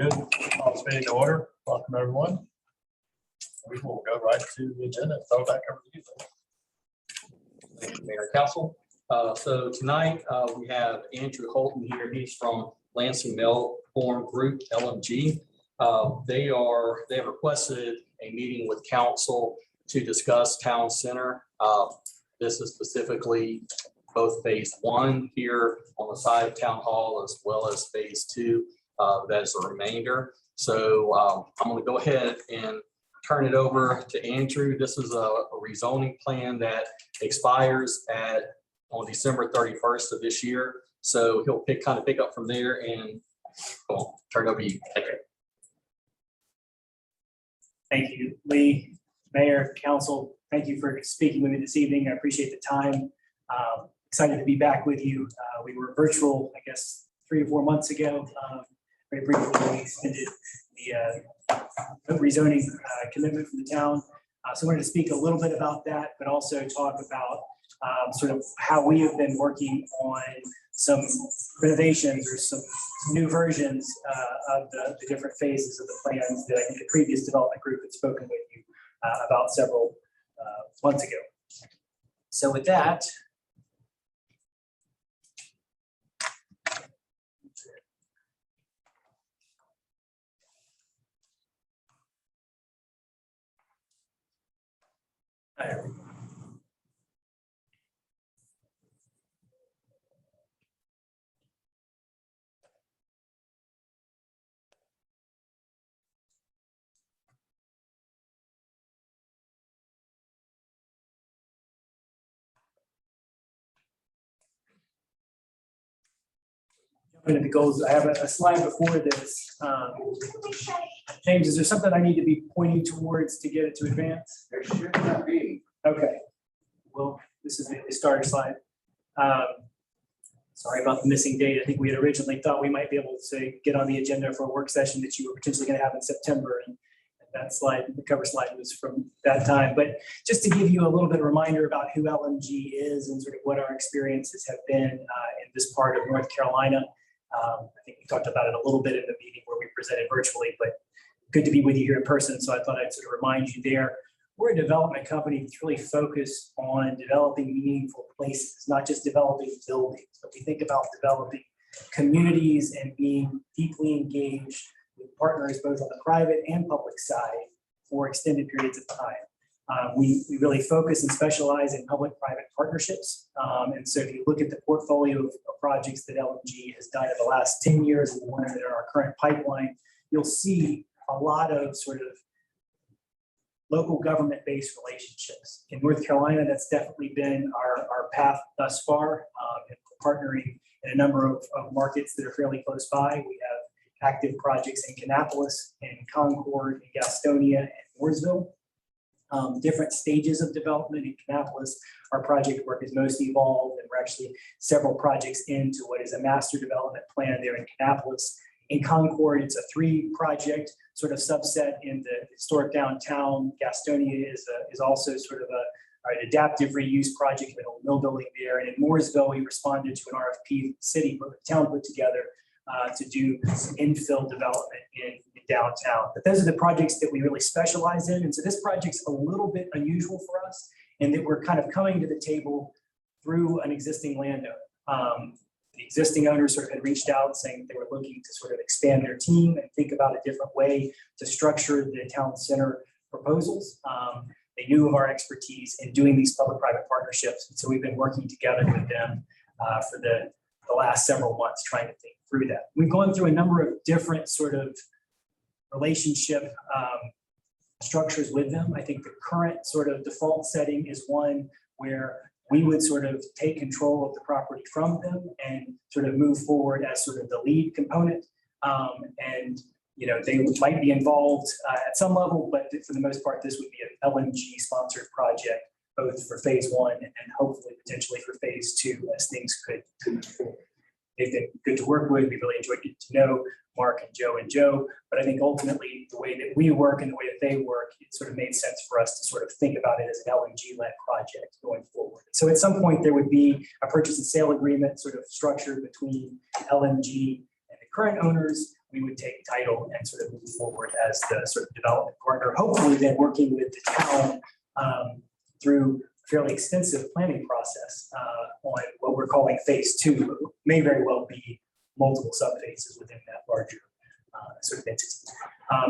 Good. Call this meeting to order. Welcome, everyone. We will go right to the agenda. Throw it back over to you. Thank you, Mayor, Council. So tonight we have Andrew Holton here. He's from Lansing Melbourne Group, LMG. They have requested a meeting with council to discuss town center. This is specifically both phase one here on the side of town hall, as well as phase two. That is the remainder. So I'm going to go ahead and turn it over to Andrew. This is a rezoning plan that expires on December 31st of this year. So he'll pick up from there and turn it over to you. Okay. Thank you, Lee, Mayor, Council. Thank you for speaking with me this evening. I appreciate the time. Excited to be back with you. We were virtual, I guess, 3 or 4 months ago. Very briefly, we extended the rezoning commitment from the town. So I wanted to speak a little bit about that, but also talk about sort of how we have been working on some renovations or some new versions of the different phases of the plans that I think the previous development group had spoken with you about several months ago. So with that, into the goals. I have a slide before this. James, is there something I need to be pointing towards to get it to advance? There should not be. Okay. Well, this is the starter slide. Sorry about the missing date. I think we had originally thought we might be able to get on the agenda for a work session that you were potentially going to have in September. And that slide, the cover slide, was from that time. But just to give you a little bit of reminder about who LMG is and sort of what our experiences have been in this part of North Carolina. I think we talked about it a little bit in the meeting where we presented virtually, but good to be with you here in person. So I thought I'd sort of remind you there. We're a development company that's really focused on developing meaningful places, not just developing buildings, but we think about developing communities and being deeply engaged with partners both on the private and public side for extended periods of time. We really focus and specialize in public-private partnerships. And so if you look at the portfolio of projects that LMG has done in the last 10 years and the ones that are in our current pipeline, you'll see a lot of sort of local government-based relationships. In North Carolina, that's definitely been our path thus far, and partnering in a number of markets that are fairly close by. We have active projects in Kannapolis, in Concord, in Gastonia, and Mooresville. Different stages of development. In Kannapolis, our project work is most evolved, and we're actually several projects into what is a master development plan there in Kannapolis. In Concord, it's a 3-project sort of subset in the historic downtown. Gastonia is also sort of an adaptive reuse project with a mill building there. And in Mooresville, we responded to an RFP the town put together to do some infill development in downtown. But those are the projects that we really specialize in. And so this project's a little bit unusual for us in that we're kind of coming to the table through an existing landowner. The existing owners sort of had reached out saying they were looking to sort of expand their team and think about a different way to structure the town center proposals. They knew of our expertise in doing these public-private partnerships. And so we've been working together with them for the last several months trying to think through that. We've gone through a number of different sort of relationship structures with them. I think the current sort of default setting is one where we would sort of take control of the property from them and sort of move forward as sort of the lead component. And, you know, they might be involved at some level, but for the most part, this would be an LMG sponsored project, both for phase one and hopefully potentially for phase two as things could move forward. They've been good to work with. We really enjoyed getting to know Mark and Joe. But I think ultimately the way that we work and the way that they work, it sort of made sense for us to sort of think about it as an LNG-led project going forward. So at some point there would be a purchase and sale agreement sort of structured between LNG and the current owners. we would take title and sort of move forward as the sort of development partner, hopefully then working with the town through a fairly extensive planning process on what we're calling phase 2, but may very well be multiple subphases within that larger sort of entity.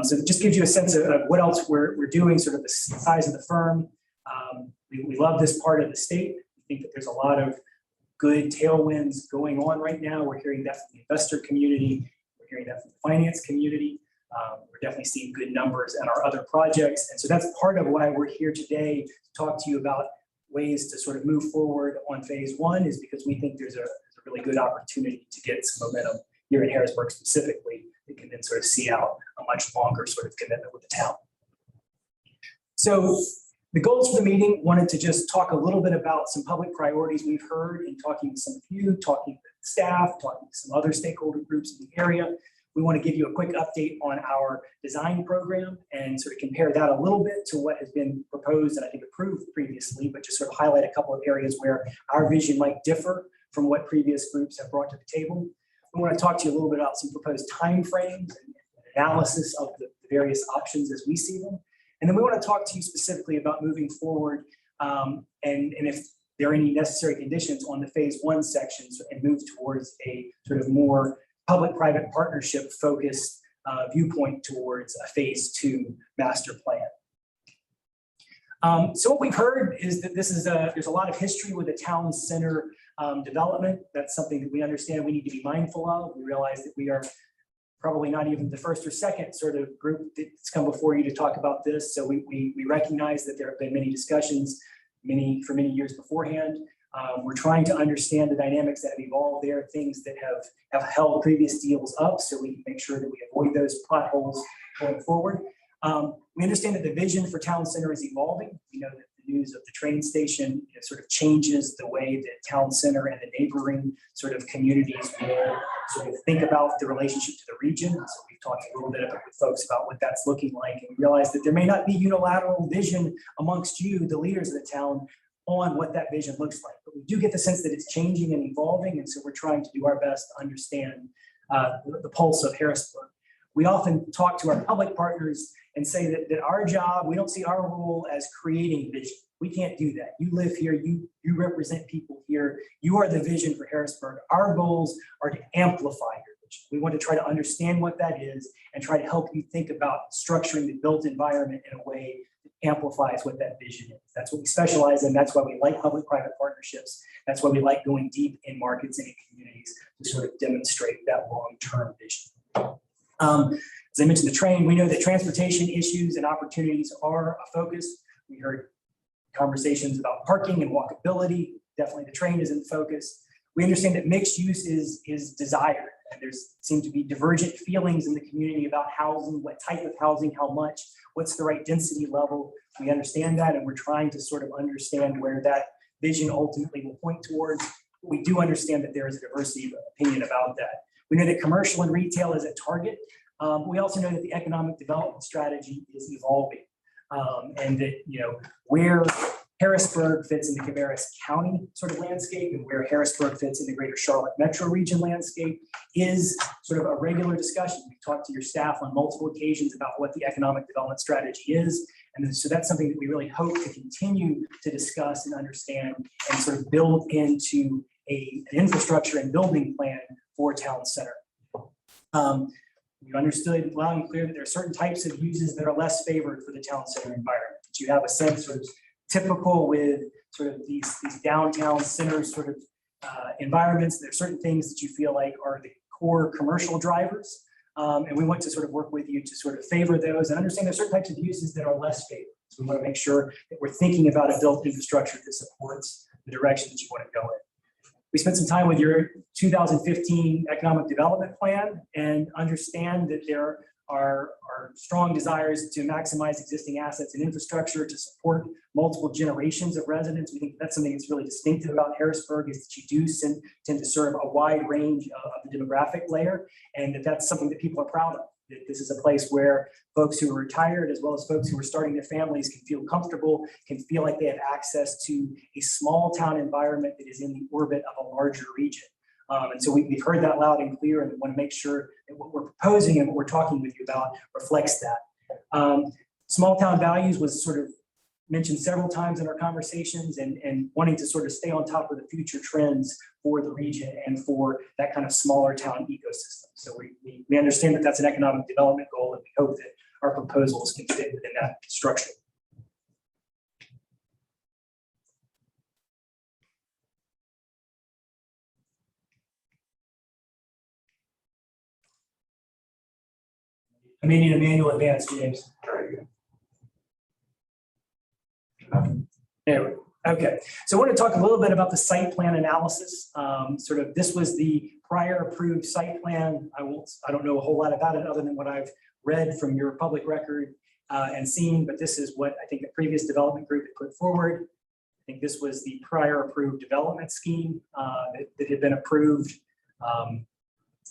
So it just gives you a sense of what else we're doing, sort of the size of the firm. We love this part of the state. We think that there's a lot of good tailwinds going on right now. We're hearing that from the investor community. We're hearing that from the finance community. We're definitely seeing good numbers in our other projects. And so that's part of why we're here today to talk to you about ways to sort of move forward on phase 1, is because we think there's a really good opportunity to get some momentum here in Harrisburg specifically that can then sort of see out a much longer sort of commitment with the town. So the goals for the meeting, wanted to just talk a little bit about some public priorities we've heard in talking to some of you, talking with staff, talking to some other stakeholder groups in the area. We want to give you a quick update on our design program and sort of compare that a little bit to what has been proposed and I think approved previously, but just sort of highlight a couple of areas where our vision might differ from what previous groups have brought to the table. We want to talk to you a little bit about some proposed timeframes and analysis of the various options as we see them. And then we want to talk to you specifically about moving forward and if there are any necessary conditions on the phase 1 sections and move towards a sort of more public-private partnership focused viewpoint towards a phase 2 master plan. So what we've heard is that there's a lot of history with the town center development. That's something that we understand we need to be mindful of. We realize that we are probably not even the first or second sort of group that's come before you to talk about this. So we recognize that there have been many discussions for many years beforehand. We're trying to understand the dynamics that have evolved there, things that have held previous deals up, so we can make sure that we avoid those potholes going forward. We understand that the vision for town center is evolving. We know that the news of the train station sort of changes the way that town center and the neighboring sort of communities will sort of think about the relationship to the region. So we've talked a little bit with folks about what that's looking like, and we realize that there may not be unilateral vision amongst you, the leaders of the town, on what that vision looks like. But we do get the sense that it's changing and evolving, and so we're trying to do our best to understand the pulse of Harrisburg. We often talk to our public partners and say that our job, we don't see our role as creating vision. We can't do that. You live here, you represent people here, you are the vision for Harrisburg. Our goals are to amplify your vision. We want to try to understand what that is and try to help you think about structuring the built environment in a way that amplifies what that vision is. That's what we specialize in. That's why we like public-private partnerships. That's why we like going deep in markets and in communities to sort of demonstrate that long-term vision. As I mentioned, the train, we know that transportation issues and opportunities are a focus. We heard conversations about parking and walkability. Definitely the train is in focus. We understand that mixed use is desired, and there's seem to be divergent feelings in the community about housing, what type of housing, how much, what's the right density level. We understand that, and we're trying to sort of understand where that vision ultimately will point towards. We do understand that there is a diversity of opinion about that. We know that commercial and retail is a target. We also know that the economic development strategy is evolving, and that where Harrisburg fits in the Cabarrus County sort of landscape and where Harrisburg fits in the greater Charlotte metro region landscape is sort of a regular discussion. We've talked to your staff on multiple occasions about what the economic development strategy is. And so that's something that we really hope to continue to discuss and understand and sort of build into an infrastructure and building plan for town center. We understood loud and clear that there are certain types of uses that are less favored for the town center environment. That you have a sense sort of typical with sort of these downtown center sort of environments. There are certain things that you feel like are the core commercial drivers. And we want to sort of work with you to sort of favor those and understand there are certain types of uses that are less favored. So we want to make sure that we're thinking about a built infrastructure that supports the direction that you want to go in. We spent some time with your 2015 economic development plan and understand that there are strong desires to maximize existing assets and infrastructure to support multiple generations of residents. We think that's something that's really distinctive about Harrisburg, is that you do tend to serve a wide range of the demographic layer, and that's something that people are proud of. That this is a place where folks who are retired, as well as folks who are starting their families, can feel comfortable, can feel like they have access to a small town environment that is in the orbit of a larger region. And so we've heard that loud and clear and want to make sure that what we're proposing and what we're talking with you about reflects that. Small town values was sort of mentioned several times in our conversations, and wanting to sort of stay on top of the future trends for the region and for that kind of smaller town ecosystem. So we understand that that's an economic development goal, and we hope that our proposals can fit within that structure. I may need a manual advance, James. There we go. Okay, so I want to talk a little bit about the site plan analysis. This was the prior approved site plan. I don't know a whole lot about it other than what I've read from your public record and seen, but this is what I think the previous development group had put forward. I think this was the prior approved development scheme that had been approved.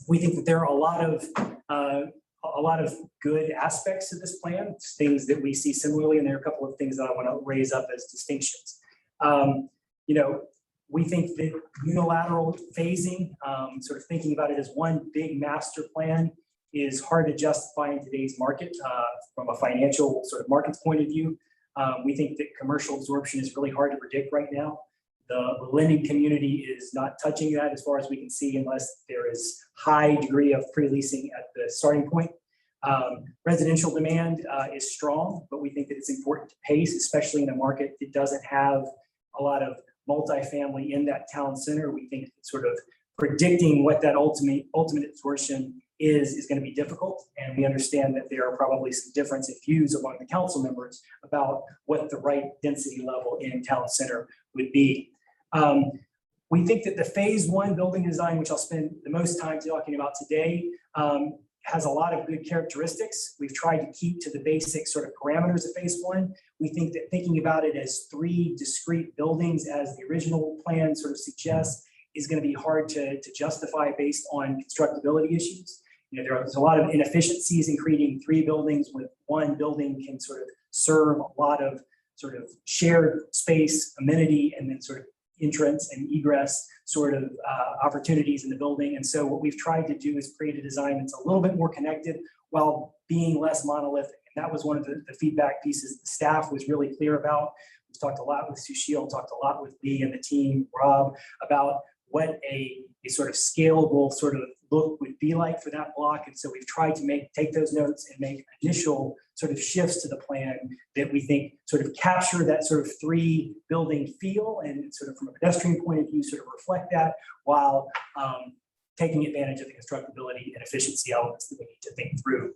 We think that there are a lot of good aspects of this plan, things that we see similarly, and there are a couple of things that I want to raise up as distinctions. We think that unilateral phasing, sort of thinking about it as one big master plan, is hard to justify in today's market from a financial sort of markets point of view. We think that commercial absorption is really hard to predict right now. The lending community is not touching that as far as we can see, unless there is high degree of pre-leasing at the starting point. Residential demand is strong, but we think that it's important to pace, especially in a market that doesn't have a lot of multifamily in that town center. We think that sort of predicting what that ultimate absorption is going to be difficult. And we understand that there are probably some difference in views among the council members about what the right density level in town center would be. We think that the phase one building design, which I'll spend the most time talking about today, has a lot of good characteristics. We've tried to keep to the basic sort of parameters of phase one. We think that thinking about it as 3 discrete buildings, as the original plan sort of suggests, is going to be hard to justify based on constructability issues. There's a lot of inefficiencies in creating 3 buildings when one building can sort of serve a lot of sort of shared space, amenity, and then sort of entrance and egress sort of opportunities in the building. And so what we've tried to do is create a design that's a little bit more connected while being less monolithic. And that was one of the feedback pieces the staff was really clear about. We've talked a lot with Sushil, talked a lot with Lee and the team, Rob, about what a sort of scalable sort of look would be like for that block. And so we've tried to take those notes and make initial sort of shifts to the plan that we think sort of capture that sort of 3 building feel, and sort of from a pedestrian point of view sort of reflect that, while taking advantage of the constructability and efficiency elements that we need to think through.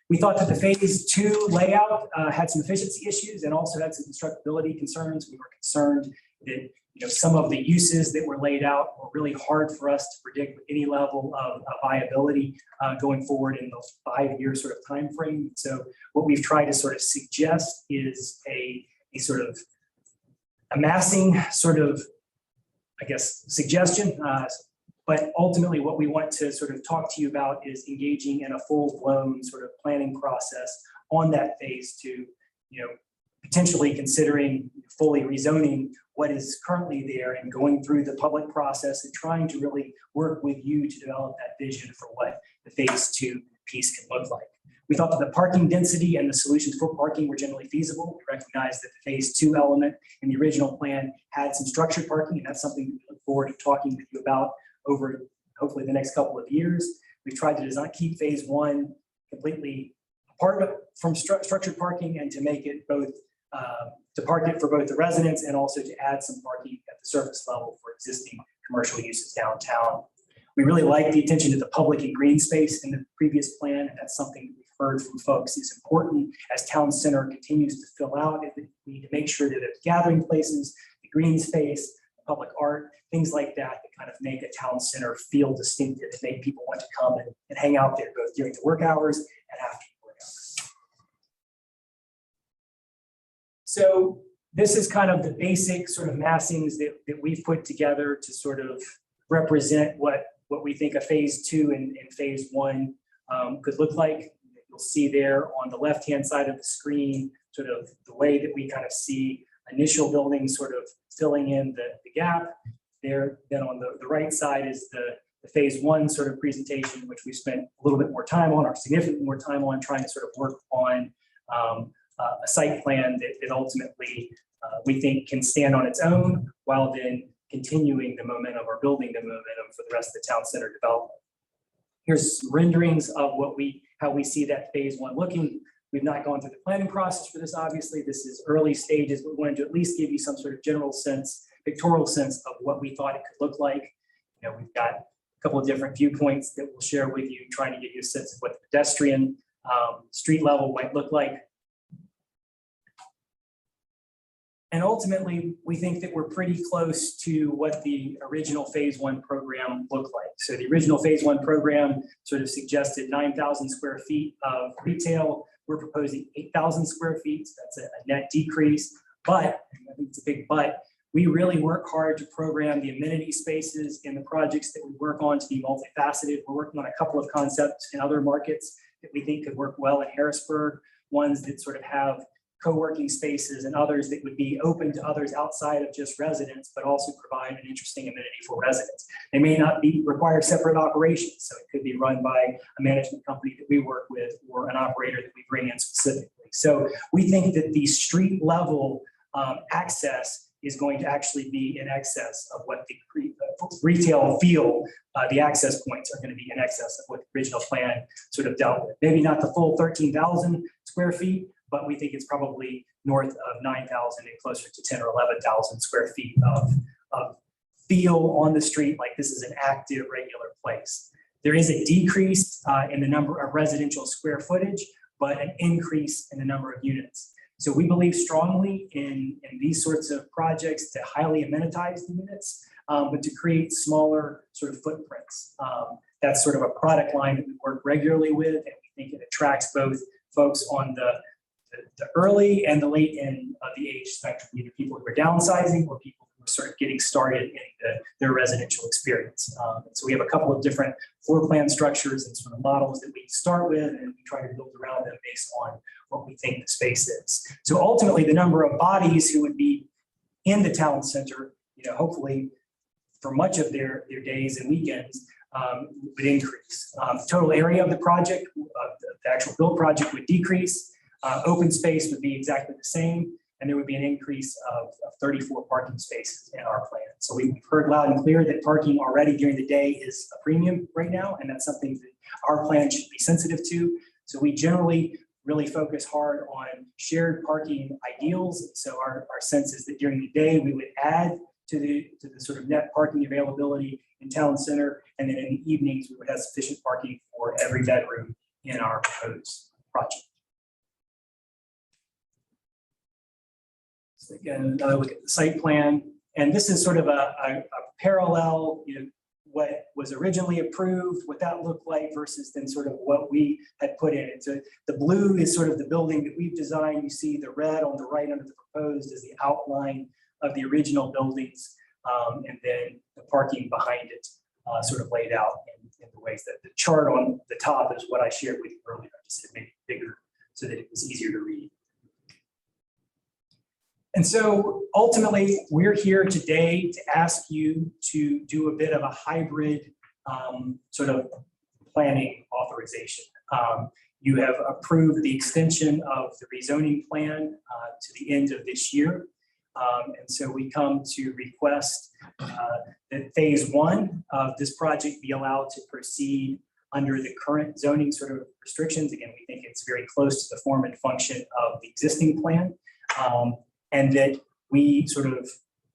We thought that the phase 2 layout had some efficiency issues and also had some constructability concerns. We were concerned that some of the uses that were laid out were really hard for us to predict with any level of viability going forward in the 5-year sort of time frame. So what we've tried to sort of suggest is a sort of amassing sort of, I guess, suggestion. But ultimately what we want to sort of talk to you about is engaging in a full-blown sort of planning process on that phase 2, potentially considering fully rezoning what is currently there and going through the public process and trying to really work with you to develop that vision for what the phase 2 piece can look like. We thought that the parking density and the solutions for parking were generally feasible. We recognize that the phase 2 element in the original plan had some structured parking, and that's something we look forward to talking with you about over hopefully the next couple of years. We've tried to keep phase 1 completely apart from structured parking and to make it both to park it for both the residents and also to add some parking at the surface level for existing commercial uses downtown. We really like the attention to the public and green space in the previous plan, and that's something that we've heard from folks is important as town center continues to fill out. We need to make sure that there's gathering places, the green space, the public art, things like that kind of make a town center feel distinctive and make people want to come and hang out there both during the work hours and after work hours. So this is kind of the basic sort of massings that we've put together to sort of represent what we think a phase 2 and phase 1 could look like. You'll see there on the left-hand side of the screen, sort of the way that we kind of see initial buildings sort of filling in the gap. there. Then on the right side is the phase one sort of presentation, which we spent a little bit more time on, or significantly more time on, trying to sort of work on a site plan that ultimately we think can stand on its own, while then continuing the momentum or building the momentum for the rest of the town center development. Here's some renderings of how we see that phase one looking. We've not gone through the planning process for this, obviously. This is early stages, but we wanted to at least give you some sort of general sense, pictorial sense of what we thought it could look like. You know, we've got a couple of different viewpoints that we'll share with you, trying to give you a sense of what the pedestrian street level might look like. And ultimately, we think that we're pretty close to what the original phase one program looked like. So the original phase one program sort of suggested 9,000 square feet of retail. We're proposing 8,000 square feet. That's a net decrease, but I think it's a big but. We really work hard to program the amenity spaces in the projects that we work on to be multifaceted. We're working on a couple of concepts in other markets that we think could work well in Harrisburg, ones that sort of have co-working spaces and others that would be open to others outside of just residents, but also provide an interesting amenity for residents. They may not require separate operations, so it could be run by a management company that we work with or an operator that we bring in specifically. So we think that the street level access is going to actually be in excess of what the retail feel, the access points are going to be in excess of what the original plan sort of dealt with. Maybe not the full 13,000 square feet, but we think it's probably north of 9,000 and closer to 10 or 11,000 square feet of feel on the street, like this is an active, regular place. There is a decrease in the number of residential square footage, but an increase in the number of units. So we believe strongly in these sorts of projects to highly amenitize the units, but to create smaller sort of footprints. That's sort of a product line that we work regularly with, and we think it attracts both folks on the early and the late end of the age spectrum, either people who are downsizing or people who are sort of getting started in their residential experience. So we have a couple of different floor plan structures and sort of models that we start with, and we try to build around them based on what we think the space is. So ultimately, the number of bodies who would be in the town center, you know, hopefully for much of their days and weekends, would increase. The total area of the project, the actual build project, would decrease. Open space would be exactly the same, and there would be an increase of 34 parking spaces in our plan. So we've heard loud and clear that parking already during the day is a premium right now, and that's something that our plan should be sensitive to. So we generally really focus hard on shared parking ideals. So our sense is that during the day, we would add to the sort of net parking availability in town center, and then in the evenings, we would have sufficient parking for every bedroom in our proposed project. So again, look at the site plan, and this is sort of a parallel, you know, what was originally approved, what that looked like versus then sort of what we had put in. So the blue is sort of the building that we've designed. You see the red on the right under the proposed is the outline of the original buildings, and then the parking behind it sort of laid out in the ways that the chart on the top is what I shared with you earlier. I just made it bigger so that it was easier to read. And so ultimately, we're here today to ask you to do a bit of a hybrid sort of planning authorization. You have approved the extension of the rezoning plan to the end of this year. And so we come to request that phase one of this project be allowed to proceed under the current zoning sort of restrictions. Again, we think it's very close to the form and function of the existing plan. And that we sort of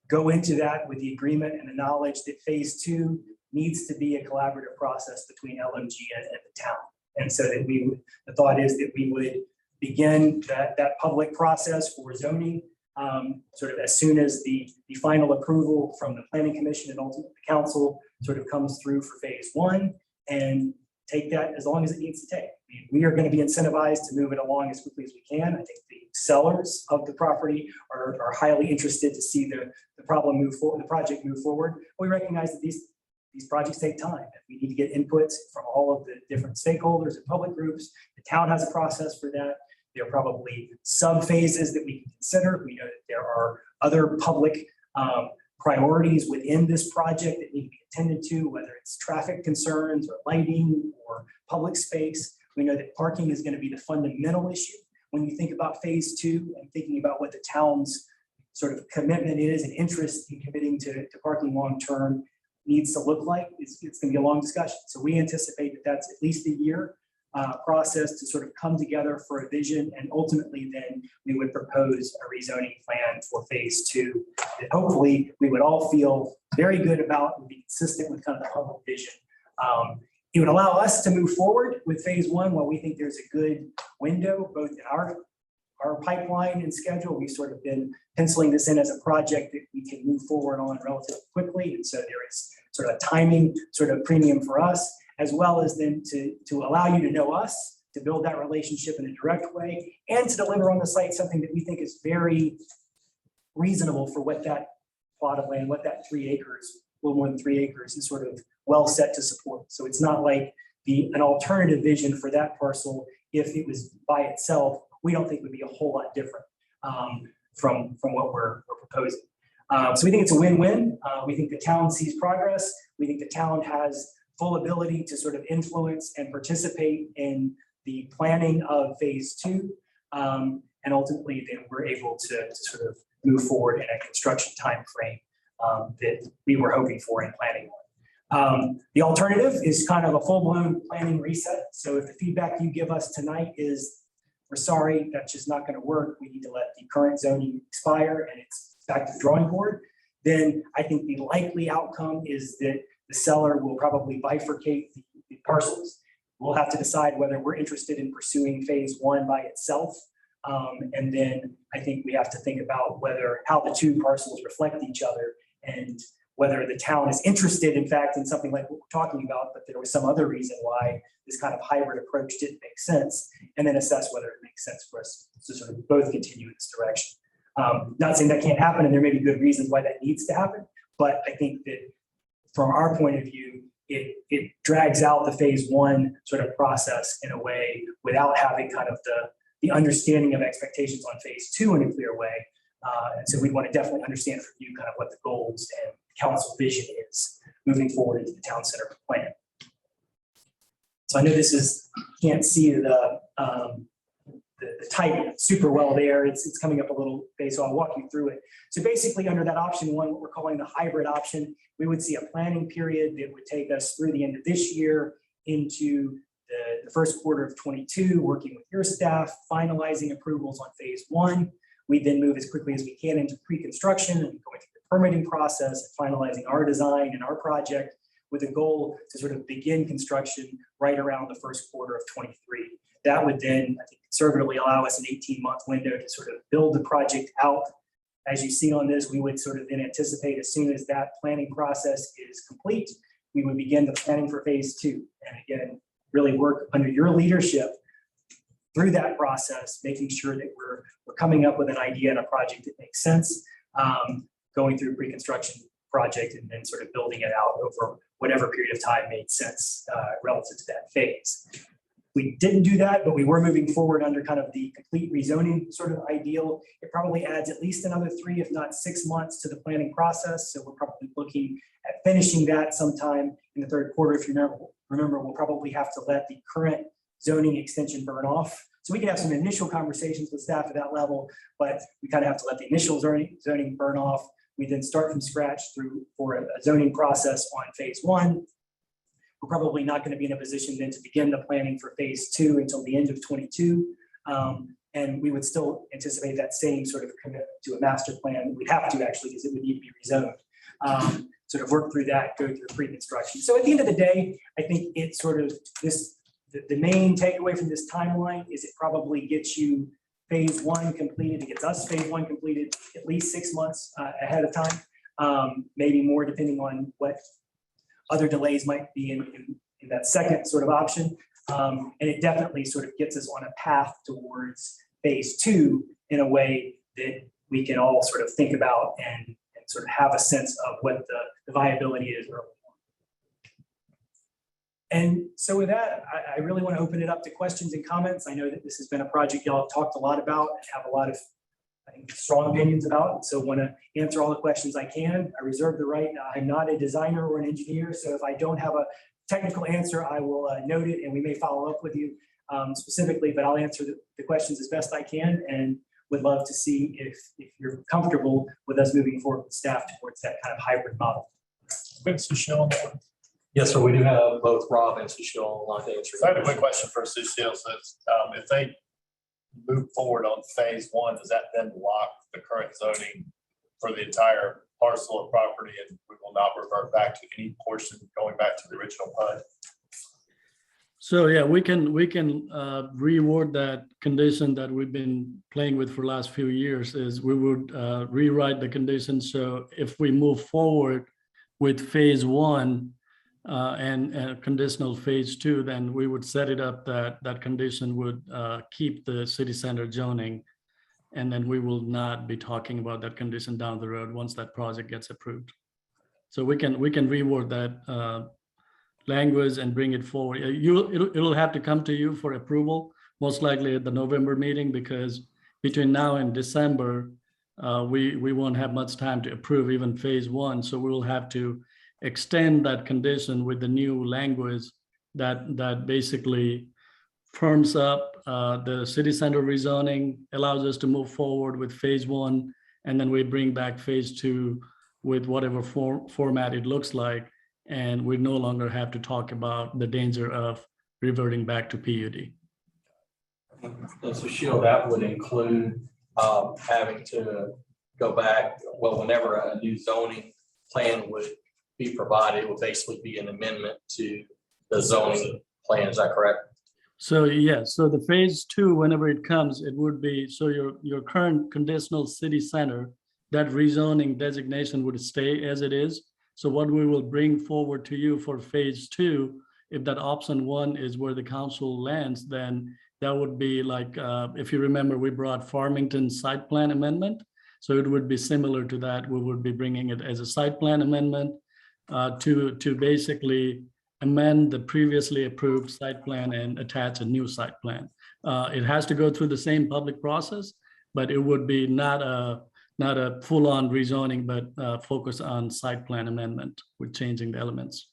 go into that with the agreement and the knowledge that phase two needs to be a collaborative process between LMG and the town. And so that the thought is that we would begin that public process for zoning sort of as soon as the final approval from the planning commission and ultimately the council sort of comes through for phase one, and take that as long as it needs to take. We are going to be incentivized to move it along as quickly as we can. I think the sellers of the property are highly interested to see the problem move forward, the project move forward. We recognize that these projects take time. We need to get inputs from all of the different stakeholders and public groups. The town has a process for that. There are probably sub phases that we can consider. We know that there are other public priorities within this project that need to be attended to, whether it's traffic concerns or lighting or public space. We know that parking is going to be the fundamental issue when you think about phase 2 and thinking about what the town's sort of commitment is and interest in committing to parking long-term needs to look like. It's going to be a long discussion. So we anticipate that that's at least a year process to sort of come together for a vision, and ultimately then we would propose a rezoning plan for phase 2 that hopefully we would all feel very good about and be consistent with kind of the public vision. It would allow us to move forward with phase 1 while we think there's a good window both in our pipeline and schedule. We've sort of been penciling this in as a project that we can move forward on relatively quickly. And so there is sort of a timing sort of premium for us, as well as then to allow you to know us, to build that relationship in a direct way, and to deliver on the site something that we think is very reasonable for what that plot of land, what that 3 acres, a little more than 3 acres, is sort of well set to support. So it's not like an alternative vision for that parcel, if it was by itself, we don't think would be a whole lot different from what we're proposing. So we think it's a win-win. We think the town sees progress. We think the town has full ability to sort of influence and participate in the planning of phase 2. And ultimately then we're able to sort of move forward in a construction timeframe that we were hoping for and planning on. The alternative is kind of a full-blown planning reset. So if the feedback you give us tonight is, we're sorry, that's just not going to work, we need to let the current zoning expire and it's back to the drawing board, then I think the likely outcome is that the seller will probably bifurcate the parcels. We'll have to decide whether we're interested in pursuing phase 1 by itself. And then I think we have to think about how the 2 parcels reflect each other, and whether the town is interested, in fact, in something like what we're talking about, but there was some other reason why this kind of hybrid approach didn't make sense, and then assess whether it makes sense for us to sort of both continue in this direction. Not saying that can't happen, and there may be good reasons why that needs to happen, but I think that from our point of view, it drags out the phase 1 sort of process in a way without having kind of the understanding of expectations on phase 2 in a clear way. And so we want to definitely understand from you kind of what the goals and council vision is moving forward into the town center plan. So I know can't see the type super well there. It's coming up a little bit, so I'll walk you through it. So basically under that option 1, what we're calling the hybrid option, we would see a planning period that would take us through the end of this year into the first quarter of 22, working with your staff, finalizing approvals on phase 1. We then move as quickly as we can into pre-construction and going through the permitting process, finalizing our design and our project with a goal to sort of begin construction right around the first quarter of 23. That would then, I think, conservatively allow us an 18-month window to sort of build the project out. As you see on this, we would sort of then anticipate as soon as that planning process is complete, we would begin the planning for phase 2. And again, really work under your leadership through that process, making sure that we're coming up with an idea and a project that makes sense, going through pre-construction project and then sort of building it out over whatever period of time made sense relative to that phase. We didn't do that, but we were moving forward under kind of the complete rezoning sort of ideal. It probably adds at least another 3, if not 6 months to the planning process. So we're probably looking at finishing that sometime in the 3rd quarter. If you remember, we'll probably have to let the current zoning extension burn off. So we can have some initial conversations with staff at that level, but we kind of have to let the initial zoning burn off. We then start from scratch for a zoning process on phase 1. We're probably not going to be in a position then to begin the planning for phase 2 until the end of 22. And we would still anticipate that same sort of commitment to a master plan. We'd have to actually, because it would need to be rezoned. Sort of work through that, go through pre-construction. So at the end of the day, I think it's sort of the main takeaway from this timeline is it probably gets you phase 1 completed. It gets us phase 1 completed at least 6 months ahead of time, maybe more depending on what other delays might be in that second sort of option. And it definitely sort of gets us on a path towards phase 2 in a way that we can all sort of think about and sort of have a sense of what the viability is early on. And so with that, I really want to open it up to questions and comments. I know that this has been a project y'all have talked a lot about and have a lot of I think, strong opinions about. So want to answer all the questions I can. I reserve the right. I'm not a designer or an engineer, so if I don't have a technical answer, I will note it, and we may follow up with you specifically, but I'll answer the questions as best I can, and would love to see if you're comfortable with us moving forward with staff towards that kind of hybrid model. What's Sushil on that? Yes, sir. We do have both Rob and Sushil online to answer. So I had a quick question for Sushil. Says, if they move forward on phase one, does that then lock the current zoning for the entire parcel of property, and we will not revert back to any portion going back to the original PUD? So yeah, we can reword that condition that we've been playing with for the last few years. Is we would rewrite the condition. So if we move forward with phase one and conditional phase two, then we would set it up that condition would keep the city center zoning, and then we will not be talking about that condition down the road once that project gets approved. So we can reword that language and bring it forward. It'll have to come to you for approval, most likely at the November meeting, because between now and December, we won't have much time to approve even phase one. So we will have to extend that condition with the new language that basically firms up the city center rezoning, allows us to move forward with phase one, and then we bring back phase two with whatever format it looks like. And we no longer have to talk about the danger of reverting back to PUD. And so Sheila, that would include having to go back, well, whenever a new zoning plan would be provided, it would basically be an amendment to the zoning plan, is that correct? So yes, so the phase two, whenever it comes, it would be, so your current conditional city center, that rezoning designation would stay as it is. So what we will bring forward to you for phase two, if that option one is where the council lands, then that would be like, if you remember, we brought Farmington site plan amendment. So it would be similar to that. We would be bringing it as a site plan amendment to basically amend the previously approved site plan and attach a new site plan. It has to go through the same public process, but it would be not a full-on rezoning, but focus on site plan amendment with changing the elements.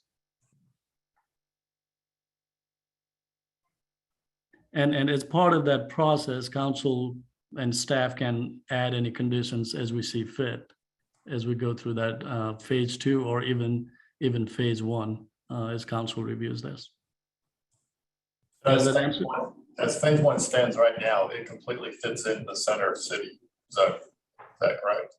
And as part of that process, council and staff can add any conditions as we see fit, as we go through that phase two or even phase one, as council reviews this. As phase one stands right now, it completely fits in the center city zone. Is that correct?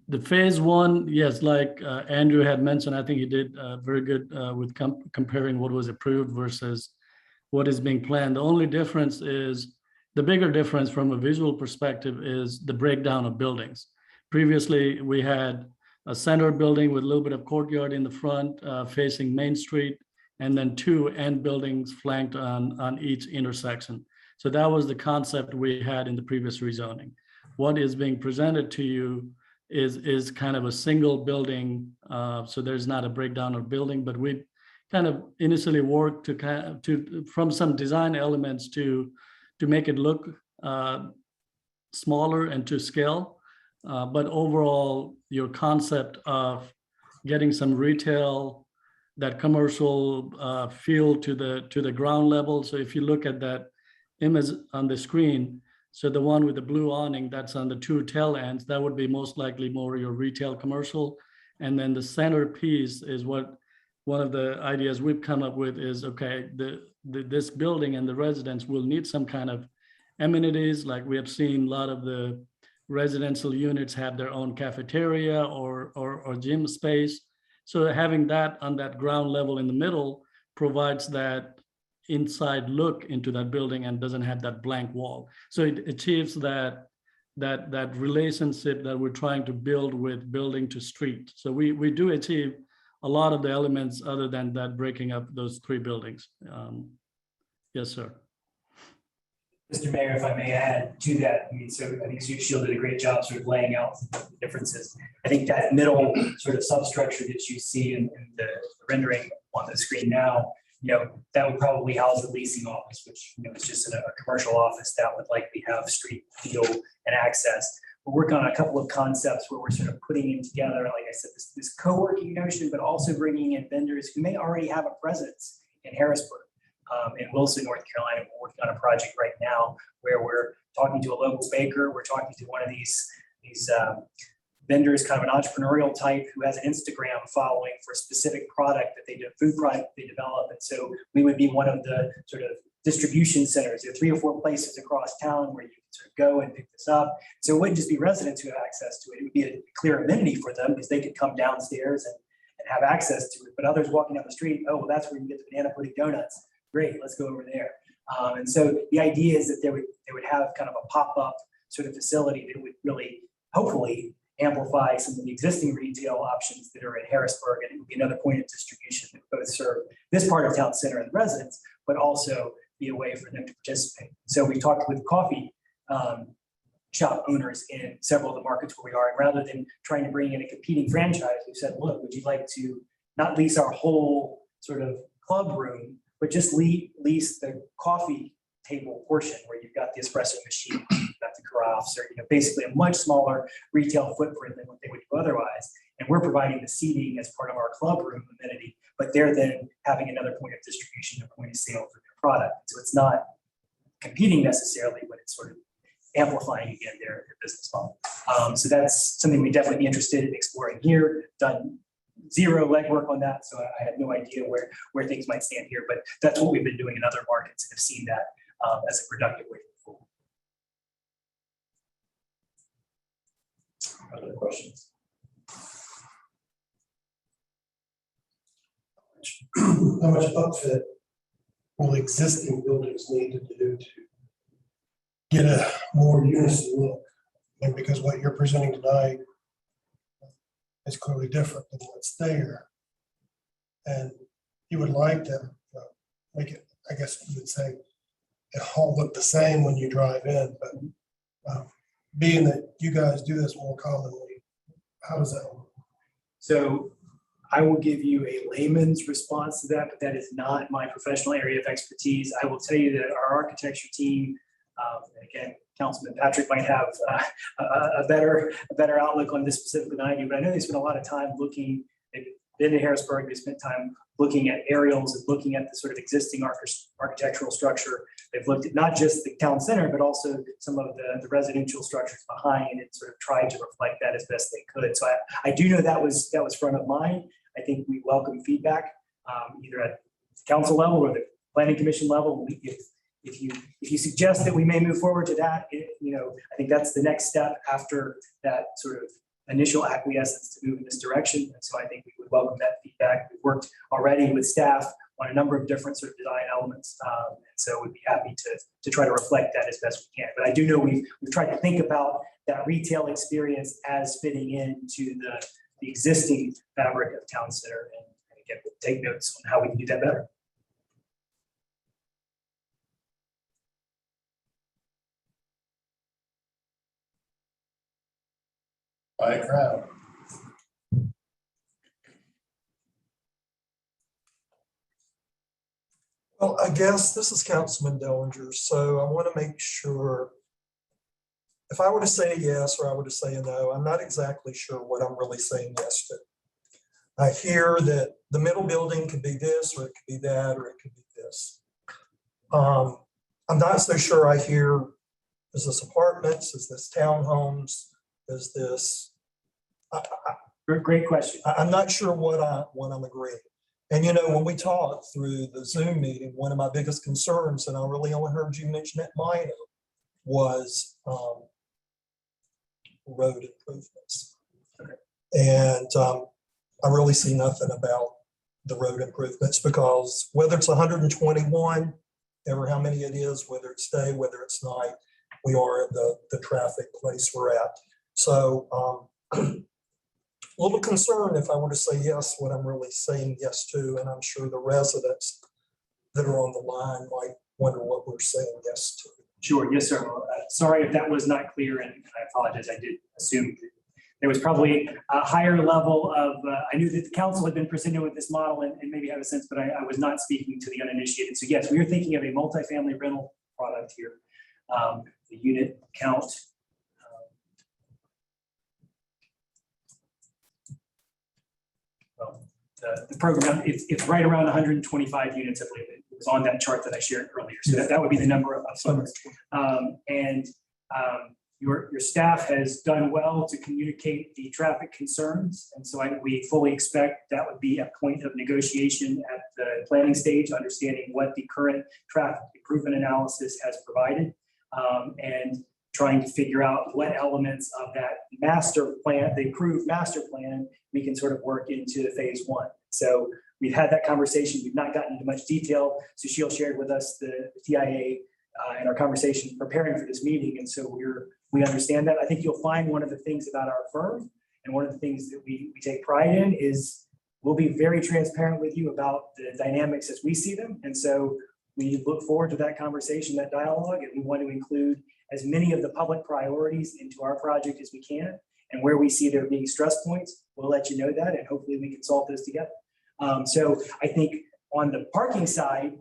The phase one, yes, like Andrew had mentioned, I think he did very good with comparing what was approved versus what is being planned. The only difference is, the bigger difference from a visual perspective is the breakdown of buildings. Previously, we had a center building with a little bit of courtyard in the front facing Main Street, and then two end buildings flanked on each intersection. So that was the concept we had in the previous rezoning. What is being presented to you is kind of a single building, so there's not a breakdown of building, but we kind of initially worked from some design elements to make it look smaller and to scale. But overall, your concept of getting some retail, that commercial feel to the ground level. So if you look at that image on the screen, so the one with the blue awning, that's on the two tail ends, that would be most likely more your retail commercial. And then the center piece is what one of the ideas we've come up with is, okay, this building and the residents will need some kind of amenities. Like we have seen a lot of the residential units have their own cafeteria or gym space. So having that on that ground level in the middle provides that inside look into that building and doesn't have that blank wall. So it achieves that relationship that we're trying to build with building to street. So we do achieve a lot of the elements other than that breaking up those three buildings. Yes, sir. Mr. Mayor, if I may add to that, I mean, so I think Sushil did a great job sort of laying out the differences. I think that middle sort of substructure that you see in the rendering on the screen now, that would probably house the leasing office, which, is just a commercial office that would likely have street view and access. We're working on a couple of concepts where we're sort of putting in together, like I said, this co-working notion, but also bringing in vendors who may already have a presence in Harrisburg. In Wilson, North Carolina, we're working on a project right now where we're talking to a local baker. We're talking to one of these vendors, kind of an entrepreneurial type who has an Instagram following for a specific product that they do, food product they develop. And so we would be one of the sort of distribution centers. There are 3 or 4 places across town where you can sort of go and pick this up. So it wouldn't just be residents who have access to it. It would be a clear amenity for them because they could come downstairs and have access to it. But others walking down the street, oh, well, that's where you can get the banana pudding donuts. Great, let's go over there. And so the idea is that they would have kind of a pop-up sort of facility that would really, hopefully, amplify some of the existing retail options that are in Harrisburg, and it would be another point of distribution that would both serve this part of town center and the residents, but also be a way for them to participate. So we talked with coffee shop owners in several of the markets where we are, and rather than trying to bring in a competing franchise, we said, look, would you like to not lease our whole sort of club room, but just lease the coffee table portion where you've got the espresso machine, you've got the carafes, or basically a much smaller retail footprint than what they would do otherwise. And we're providing the seating as part of our club room amenity, but they're then having another point of distribution, a point of sale for their product. So it's not competing necessarily, but it's sort of amplifying again their business model. So that's something we definitely be interested in exploring here. Done zero legwork on that, so I have no idea where things might stand here, but that's what we've been doing in other markets and have seen that as a productive way forward. Other questions? How much upfit will existing buildings need to do to get a more unison look? And because what you're presenting tonight is clearly different than what's there. And you would like to make it, I guess you would say, it all look the same when you drive in, but being that you guys do this more commonly, how does that work? So I will give you a layman's response to that, but that is not my professional area of expertise. I will tell you that our architecture team, again, Councilman Patrick might have a better outlook on this specifically than I do, but I know they spent a lot of time looking. They've been to Harrisburg. They spent time looking at aerials and looking at the sort of existing architectural structure. They've looked at not just the town center, but also some of the residential structures behind, and sort of tried to reflect that as best they could. So I do know that was front of mind. I think we welcome feedback either at council level or the planning commission level. If you suggest that we may move forward to that, I think that's the next step after that sort of initial acquiescence to move in this direction. And so I think we would welcome that feedback. We've worked already with staff on a number of different sort of design elements. And so we'd be happy to try to reflect that as best we can. But I do know we've tried to think about that retail experience as fitting into the existing fabric of town center. And again, we'll take notes on how we can do that better. By a crowd. Well, I guess this is Councilman Dellinger, so I want to make sure if I were to say yes or I were to say no, I'm not exactly sure what I'm really saying yes to. I hear that the middle building could be this, or it could be that, or it could be this. I'm not so sure I hear, is this apartments, is this townhomes, is this? Great question. I'm not sure what I'm agreeing. And when we talked through the Zoom meeting, one of my biggest concerns, and I really only heard you mention it minor, was road improvements. Okay. And I really see nothing about the road improvements, because whether it's 121, ever how many it is, whether it's day, whether it's night, we are at the traffic place we're at. So a little concerned if I were to say yes, what I'm really saying yes to, and I'm sure the residents that are on the line might wonder what we're saying yes to. Sure, yes, sir. Sorry if that was not clear, and I apologize. I did assume there was probably a higher level of, I knew that the council had been presented with this model and maybe had a sense, but I was not speaking to the uninitiated. So yes, we are thinking of a multifamily rental product here. The unit count. Well, the program, it's right around 125 units, I believe. It was on that chart that I shared earlier. So that would be the number of summers. Your staff has done well to communicate the traffic concerns. And so we fully expect that would be a point of negotiation at the planning stage, understanding what the current traffic improvement analysis has provided, and trying to figure out what elements of that master plan, the approved master plan, we can sort of work into phase one. So we've had that conversation. We've not gotten into much detail. Sushil shared with us the TIA in our conversation preparing for this meeting. And so we understand that. I think you'll find one of the things about our firm and one of the things that we take pride in is we'll be very transparent with you about the dynamics as we see them. And so we look forward to that conversation, that dialogue, and we want to include as many of the public priorities into our project as we can. And where we see there being stress points, we'll let you know that, and hopefully we can solve those together. So I think on the parking side,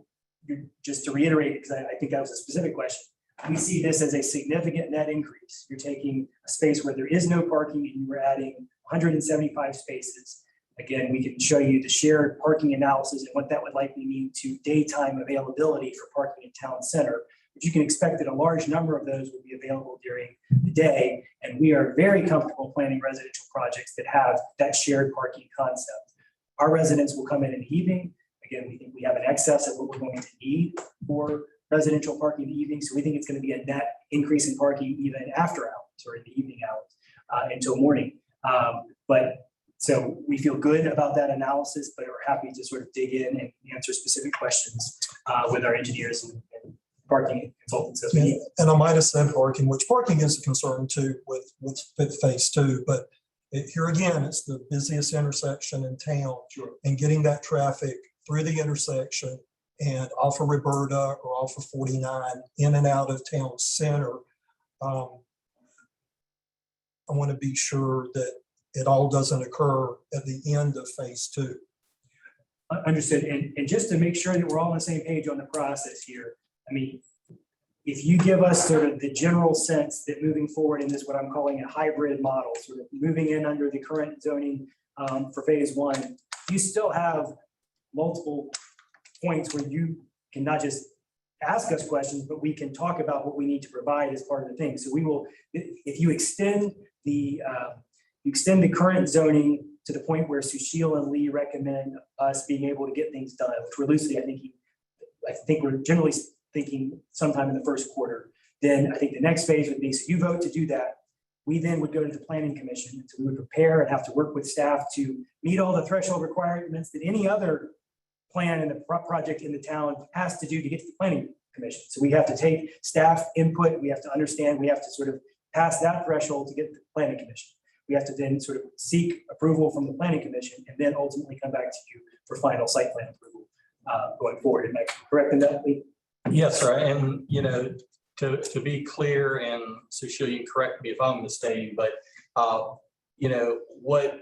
just to reiterate, because I think that was a specific question, we see this as a significant net increase. You're taking a space where there is no parking and you were adding 175 spaces. Again, we can show you the shared parking analysis and what that would likely mean to daytime availability for parking in town center. But you can expect that a large number of those will be available during the day. And we are very comfortable planning residential projects that have that shared parking concept. Our residents will come in the evening. Again, we think we have an excess of what we're going to need for residential parking in the evening. So we think it's going to be a net increase in parking even after hours or in the evening hours until morning. So we feel good about that analysis, but we're happy to sort of dig in and answer specific questions with our engineers and parking consultants as we need. And I might have said parking, which parking is a concern too with phase two, but here again, it's the busiest intersection in town. Sure. And getting that traffic through the intersection and off of Roberta or off of 49 in and out of town center. I want to be sure that it all doesn't occur at the end of phase two. Understood. And just to make sure that we're all on the same page on the process here, I mean, if you give us sort of the general sense that moving forward in this, what I'm calling a hybrid model, sort of moving in under the current zoning for phase one, you still have multiple points where you can not just ask us questions, but we can talk about what we need to provide as part of the thing. So we will, if you extend the current zoning to the point where Sushil and Lee recommend us being able to get things done, which we're loosely, I think we're generally thinking sometime in the first quarter. Then I think the next phase would be, so you vote to do that. We then would go to the planning commission. So we would prepare and have to work with staff to meet all the threshold requirements that any other plan in the project in the town has to do to get to the planning commission. So we have to take staff input. We have to understand, we have to sort of pass that threshold to get to the planning commission. We have to then sort of seek approval from the planning commission and then ultimately come back to you for final site plan approval going forward. Am I correct in that, Lee? Yes, sir. And, you know, to be clear, and Sushil, you can correct me if I'm mistaken, but, you know, what,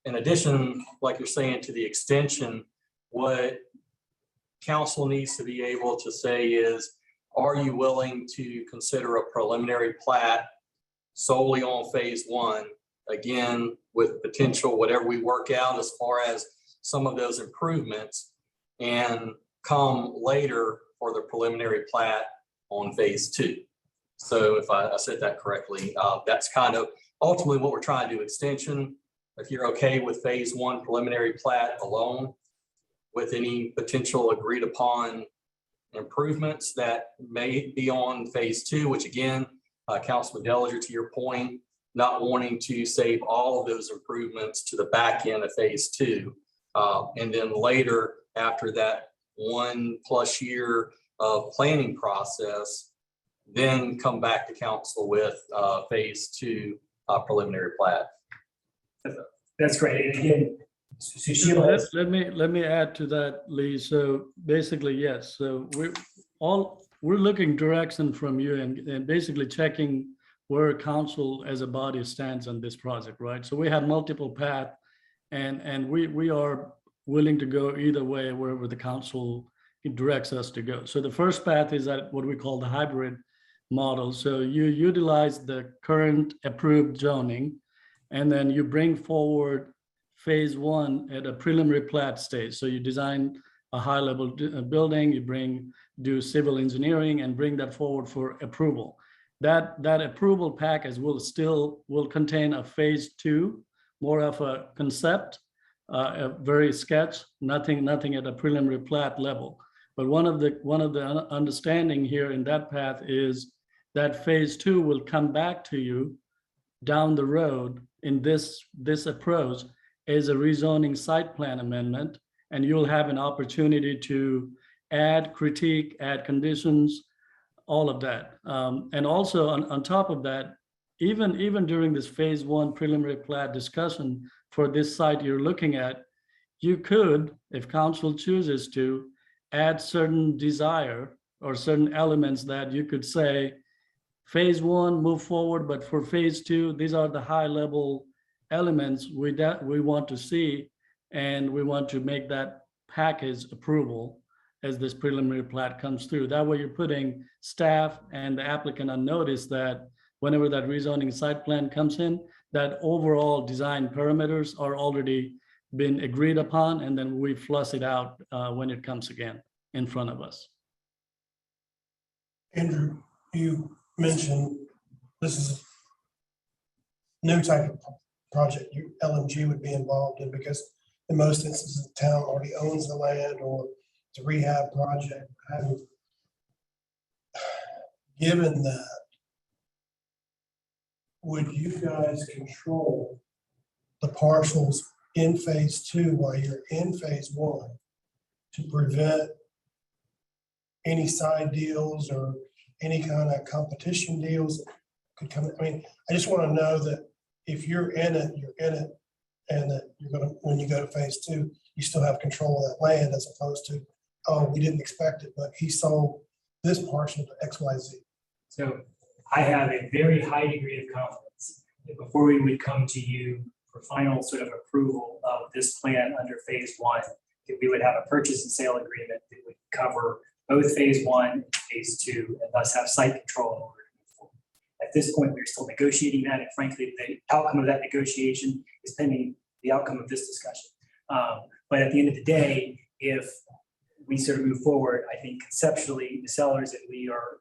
in addition, like you're saying, to the extension, what council needs to be able to say is, are you willing to consider a preliminary plat solely on phase one, again, with potential, whatever we work out as far as some of those improvements, and come later for the preliminary plat on phase two. So if I said that correctly, that's kind of ultimately what we're trying to do, extension. If you're okay with phase one preliminary plat alone, with any potential agreed upon improvements that may be on phase two, which again, Councilman Dellinger, to your point, not wanting to save all of those improvements to the back end of phase two. And then later, after that 1+ year of planning process, then come back to council with phase two preliminary plat. That's great. And again, Sushil, Let me add to that, Lee. So basically, yes. So we're looking direction from you and basically checking where council as a body stands on this project, right? So we have multiple paths, and we are willing to go either way, wherever the council directs us to go. So the first path is that what we call the hybrid model. So you utilize the current approved zoning, and then you bring forward phase one at a preliminary plat stage. So you design a high level building, you do civil engineering and bring that forward for approval. That approval package will contain a phase two, more of a concept, a very sketch, nothing at a preliminary plat level. But one of the understanding here in that path is that phase two will come back to you down the road in this approach as a rezoning site plan amendment, and you'll have an opportunity to add critique, add conditions, all of that. And also on top of that, even during this phase one preliminary plat discussion for this site you're looking at, you could, if council chooses to, add certain desire or certain elements that you could say, phase one, move forward, but for phase two, these are the high level elements we want to see, and we want to make that package approval as this preliminary plat comes through. That way you're putting staff and the applicant on notice that whenever that rezoning site plan comes in, that overall design parameters are already been agreed upon, and then we flush it out when it comes again in front of us. Andrew, you mentioned this is a new type of project LMG would be involved in, because in most instances, the town already owns the land or it's a rehab project. Given that, would you guys control the parcels in phase two while you're in phase one to prevent any side deals or any kind of competition deals that could come? I mean, I just want to know that if you're in it, and that you're gonna, when you go to phase two, you still have control of that land, as opposed to, oh, we didn't expect it, but he sold this parcel to XYZ. So I have a very high degree of confidence that before we would come to you for final sort of approval of this plan under phase one, that we would have a purchase and sale agreement that would cover both phase one and phase two, and thus have site control in order to move forward. At this point, we're still negotiating that, and frankly, the outcome of that negotiation is pending the outcome of this discussion. But at the end of the day, if we sort of move forward, I think conceptually, the sellers and we are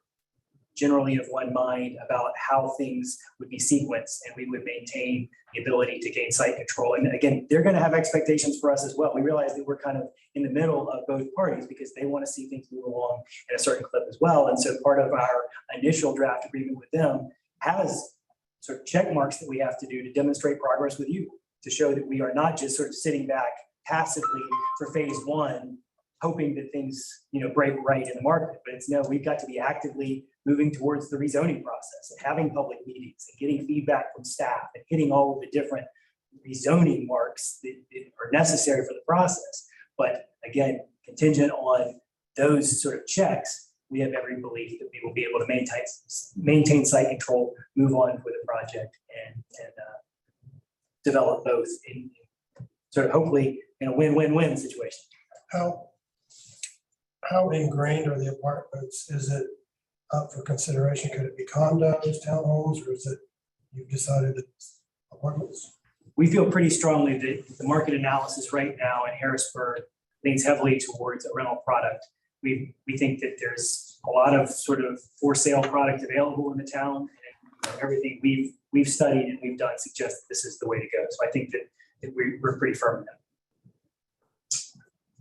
generally of one mind about how things would be sequenced, and we would maintain the ability to gain site control. And again, they're going to have expectations for us as well. We realize that we're kind of in the middle of both parties because they want to see things move along at a certain clip as well. And so part of our initial draft agreement with them has sort of check marks that we have to do to demonstrate progress with you, to show that we are not just sort of sitting back passively for phase one, hoping that things, break right in the market. But it's no, we've got to be actively moving towards the rezoning process and having public meetings and getting feedback from staff and hitting all of the different rezoning marks that are necessary for the process. But again, contingent on those sort of checks, we have every belief that we will be able to maintain site control, move on with the project, and develop both in sort of hopefully in a win-win-win situation. How ingrained are the apartments? Is it up for consideration? Could it be condos, townhomes, or is it you've decided it's apartments? We feel pretty strongly that the market analysis right now in Harrisburg leans heavily towards a rental product. We think that there's a lot of sort of for sale product available in the town, and everything we've studied and we've done suggests that this is the way to go. So I think that we're pretty firm in that.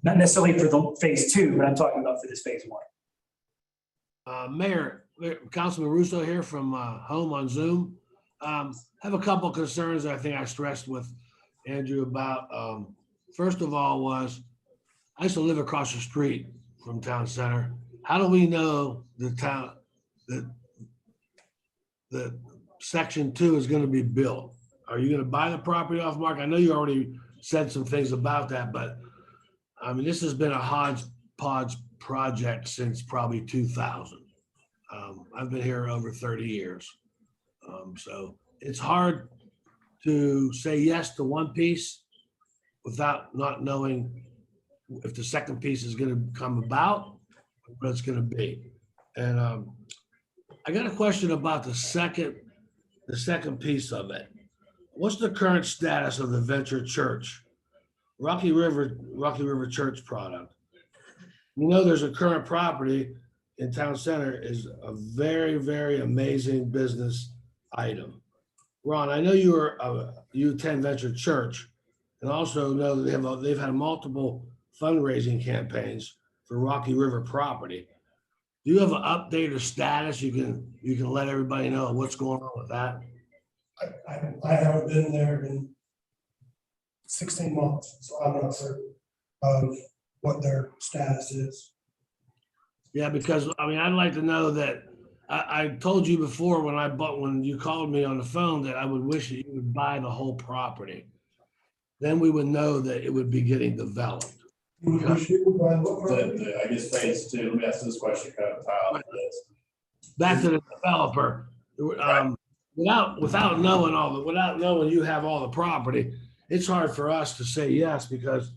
Not necessarily for the phase two, but I'm talking about for this phase one. Mayor, Councilman Russo here from home on Zoom. Have a couple of concerns I think I stressed with Andrew about. First of all I used to live across the street from town center. How do we know that section 2 is going to be built? Are you going to buy the property off market? I know you already said some things about that, but I mean, this has been a hodgepodge project since probably 2000. I've been here over 30 years. So it's hard to say yes to one piece without not knowing if the second piece is going to come about, what it's going to be. And I got a question about the second piece of it. What's the current status of the Venture Church, Rocky River Church product? You know, there's a current property in town center is a very, very amazing business item. Ron, I know you attend Venture Church, and also know that they've had multiple fundraising campaigns for Rocky River property. Do you have an update or status? You can let everybody know what's going on with that. I haven't been there in 16 months, so I'm not certain of what their status is. Yeah, because I mean, I'd like to know that. I told you before when you called me on the phone that I would wish that you would buy the whole property. Then we would know that it would be getting developed. I guess phase two, let me ask this question, kind of tie on this. Back to the developer, without knowing you have all the property, it's hard for us to say yes because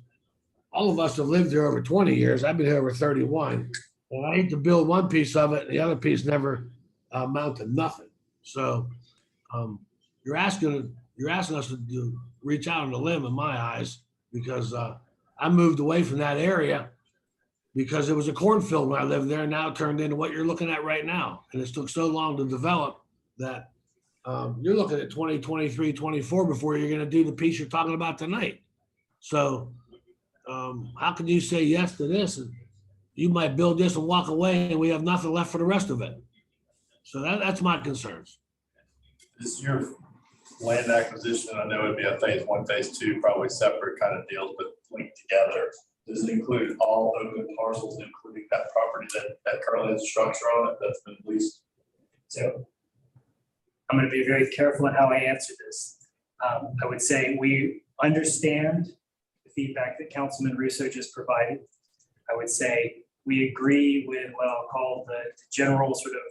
all of us have lived here over 20 years. I've been here over 31. And I hate to build one piece of it, and the other piece never amount to nothing. So you're asking us to reach out on the limb in my eyes because I moved away from that area because it was a cornfield when I lived there. Now it turned into what you're looking at right now. And it took so long to develop that you're looking at 2023, 24 before you're going to do the piece you're talking about tonight. So how can you say yes to this? And you might build this and walk away and we have nothing left for the rest of it. So that's my concerns. Is your land acquisition, I know it'd be a phase one, phase two, probably separate kind of deals, but linked together. Does it include all open parcels, including that property that currently has a structure on it that's been leased? So I'm going to be very careful in how I answer this. I would say we understand the feedback that Councilman Russo just provided. I would say we agree with what I'll call the general sort of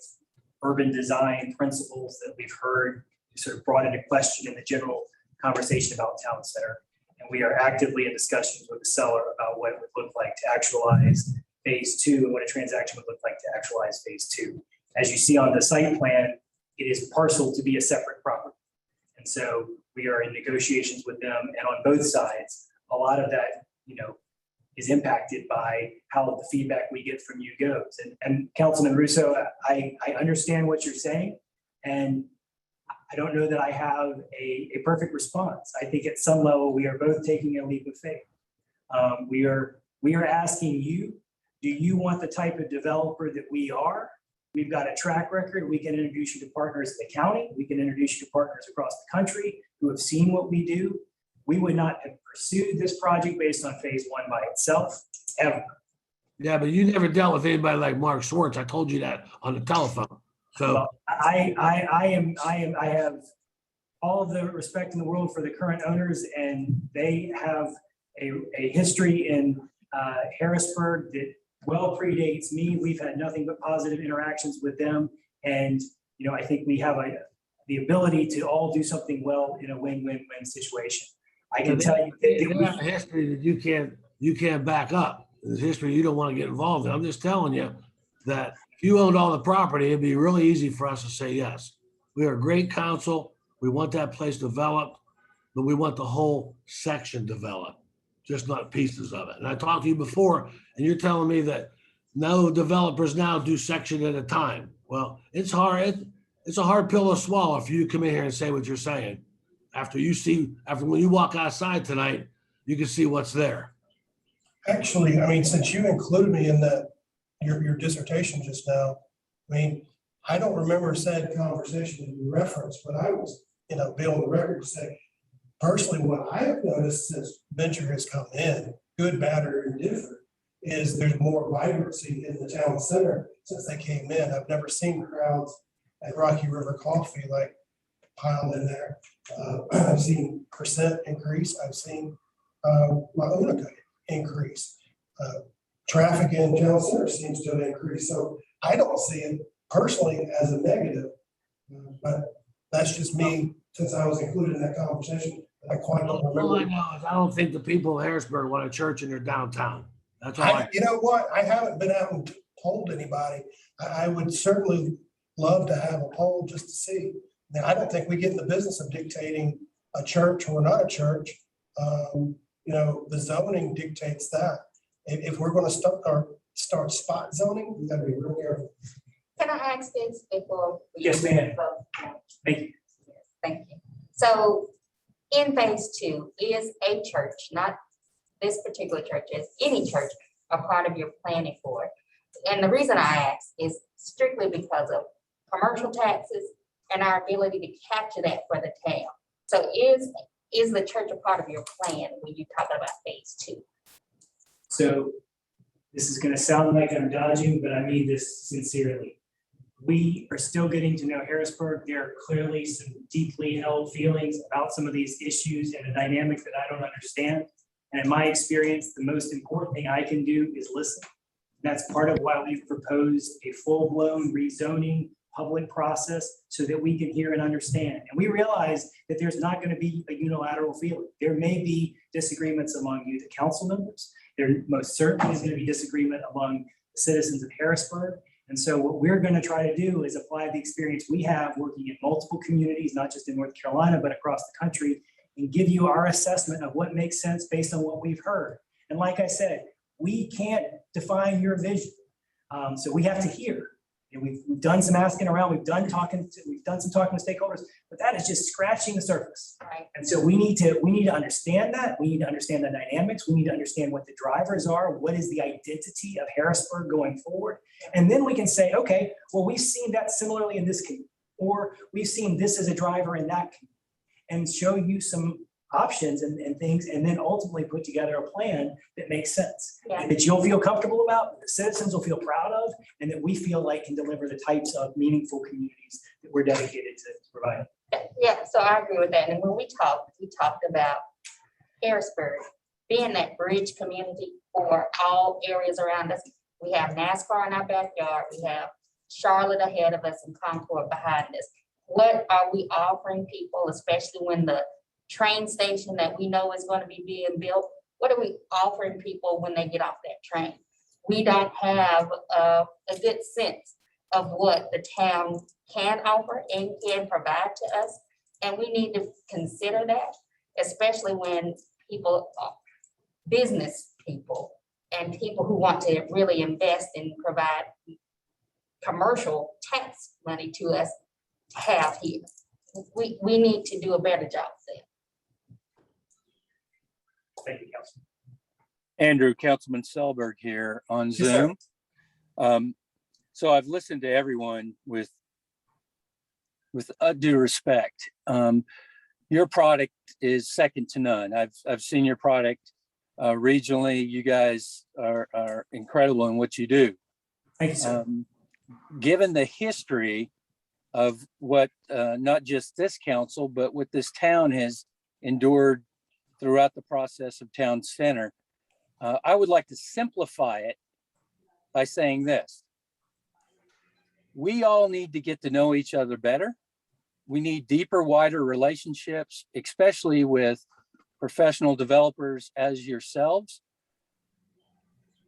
urban design principles that we've heard sort of brought into question in the general conversation about town center. And we are actively in discussions with the seller about what it would look like to actualize phase two and what a transaction would look like to actualize phase two. As you see on the site plan, it is parceled to be a separate property. And so we are in negotiations with them, and on both sides, a lot of that, is impacted by how the feedback we get from you goes. And Councilman Russo, I understand what you're saying, and I don't know that I have a perfect response. I think at some level we are both taking a leap of faith. We are asking you, do you want the type of developer that we are? We've got a track record. We can introduce you to partners in the county. We can introduce you to partners across the country who have seen what we do. We would not have pursued this project based on phase one by itself, ever. Yeah, but you never dealt with anybody like Mark Schwartz. I told you that on the telephone. So Well, I have all of the respect in the world for the current owners, and they have a history in Harrisburg that well predates me. We've had nothing but positive interactions with them, and I think we have the ability to all do something well in a win-win-win situation. I can tell you they have a history that you can't back up. There's history you don't want to get involved in. I'm just telling you that if you owned all the property, it'd be really easy for us to say yes. We are a great council. We want that place developed, but we want the whole section developed, just not pieces of it. And I talked to you before, and you're telling me that no developers now do section at a time. Well, it's hard. It's a hard pill to swallow if you come in here and say what you're saying. After when you walk outside tonight, you can see what's there. Actually, since you included me in that, your dissertation just now, I don't remember said conversation that you referenced, but I was, be on the record to say, personally, what I have noticed since Venture has come in, good, bad, or indifferent, is there's more vibrancy in the town center since they came in. I've never seen crowds at Rocky River Coffee like piled in there. I've seen percent increase. I've seen my own increase. Traffic in town center seems to have increased. So I don't see it personally as a negative, but That's just me, since I was included in that conversation. I quite don't All I remember. know is I don't think the people of Harrisburg want a church in their downtown. That's all I. You know what? I haven't been out and told anybody. I would certainly love to have a poll just to see. Now, I don't think we get in the business of dictating a church or not a church. You know, the zoning dictates that. If we're gonna start spot zoning, we gotta be real careful. Can I ask this before? we- Yes, ma'am. Thank you. Thank you. So in phase 2, is a church, not this particular church, is any church a part of your planning for it? And the reason I ask is strictly because of commercial taxes and our ability to capture that for the town. So is the church a part of your plan when you talk about phase 2? So this is gonna sound like I'm dodging, but I mean this sincerely. We are still getting to know Harrisburg. There are clearly some deeply held feelings about some of these issues and a dynamic that I don't understand. And in my experience, the most important thing I can do is listen. That's part of why we've proposed a full-blown rezoning public process so that we can hear and understand. And we realize that there's not going to be a unilateral feeling. There may be disagreements among you, the council members. There most certainly is going to be disagreement among the citizens of Harrisburg. And so what we're going to try to do is apply the experience we have working in multiple communities, not just in North Carolina, but across the country, and give you our assessment of what makes sense based on what we've heard. And like I said, we can't define your vision. So we have to hear. And we've done some asking around, we've done some talking with stakeholders, but that is just scratching the surface. Right. And so we need to understand that. We need to understand the dynamics. We need to understand what the drivers are. What is the identity of Harrisburg going forward? And then we can say, okay, well, we've seen that similarly in this community, or we've seen this as a driver in that community, and show you some options and things, and then ultimately put together a plan that makes sense. Yeah. And that you'll feel comfortable about, the citizens will feel proud of, and that we feel like can deliver the types of meaningful communities that we're dedicated to providing. Yeah, so I agree with that. And when we talked about Harrisburg being that bridge community for all areas around us. We have NASCAR in our backyard. We have Charlotte ahead of us and Concord behind us. What are we offering people, especially when the train station that we know is going to be being built? What are we offering people when they get off that train? We don't have a good sense of what the town can offer and can provide to us. And we need to consider that, especially when people, business people and people who want to really invest and provide commercial tax money to us have here. We need to do a better job there. Thank you, Councilman. Andrew, Councilman Selberg here on Yes, sir. Zoom. So I've listened to everyone with due respect. Your product is second to none. I've seen your product regionally. You guys are incredible in what you do. Thank you, sir. Given the history of what not just this council, but what this town has endured throughout the process of town center, I would like to simplify it by saying this. We all need to get to know each other better. We need deeper, wider relationships, especially with professional developers as yourselves.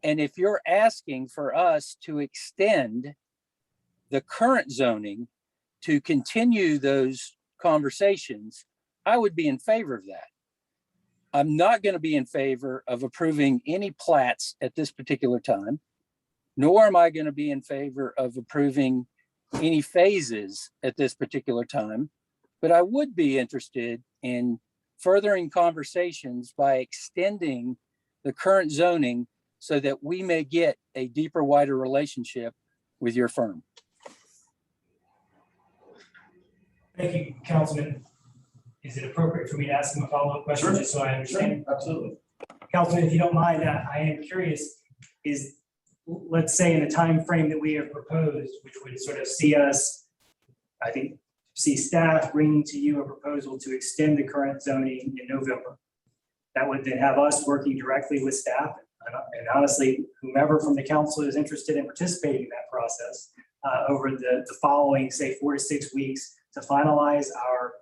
And if you're asking for us to extend the current zoning to continue those conversations, I would be in favor of that. I'm not going to be in favor of approving any plats at this particular time, nor am I going to be in favor of approving any phases at this particular time, but I would be interested in furthering conversations by extending the current zoning so that we may get a deeper, wider relationship with your firm. Thank you, Councilman. Is it appropriate for me to ask him a follow-up question, just so I understand? Absolutely. Councilman, if you don't mind, I am curious, is, let's say in the time frame that we have proposed, which would sort of see us, I think, see staff bringing to you a proposal to extend the current zoning in November. That would then have us working directly with staff and honestly, whomever from the council is interested in participating in that process over the following, say, 4 to 6 weeks, to finalize our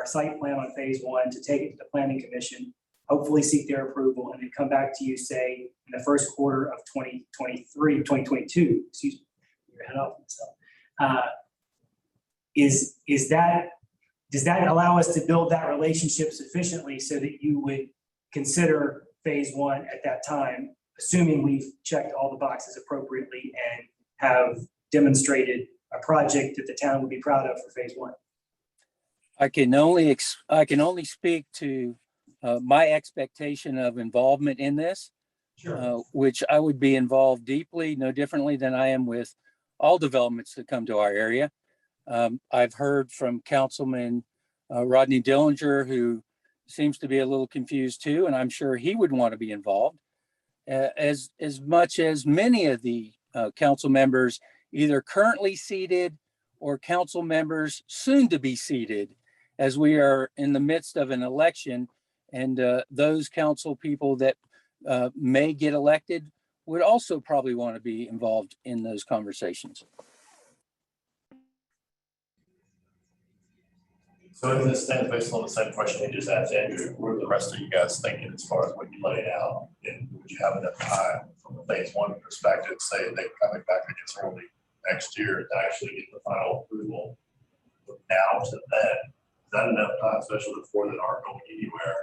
site plan on phase one, to take it to the planning commission, hopefully seek their approval, and then come back to you, say, in the first quarter of 2022, excuse me, you're ahead of myself. Does that allow us to build that relationship sufficiently so that you would consider phase one at that time, assuming we've checked all the boxes appropriately and have demonstrated a project that the town would be proud of for phase one? I can only speak to my expectation of involvement in this, which I would be involved deeply, no differently than I am with all developments that come to our area. I've heard from Councilman Rodney Dillinger, who seems to be a little confused too, and I'm sure he would want to be involved, as much as many of the council members, either currently seated or council members soon to be seated, as we are in the midst of an election, and those council people that may get elected would also probably want to be involved in those conversations. So in this stand based on the same question you just asked Andrew, what are the rest of you guys thinking as far as what you laid out? And would you have enough time from a phase one perspective, say they coming back against early next year to actually get the final approval from now to then? Is that enough time, especially before they aren't going anywhere,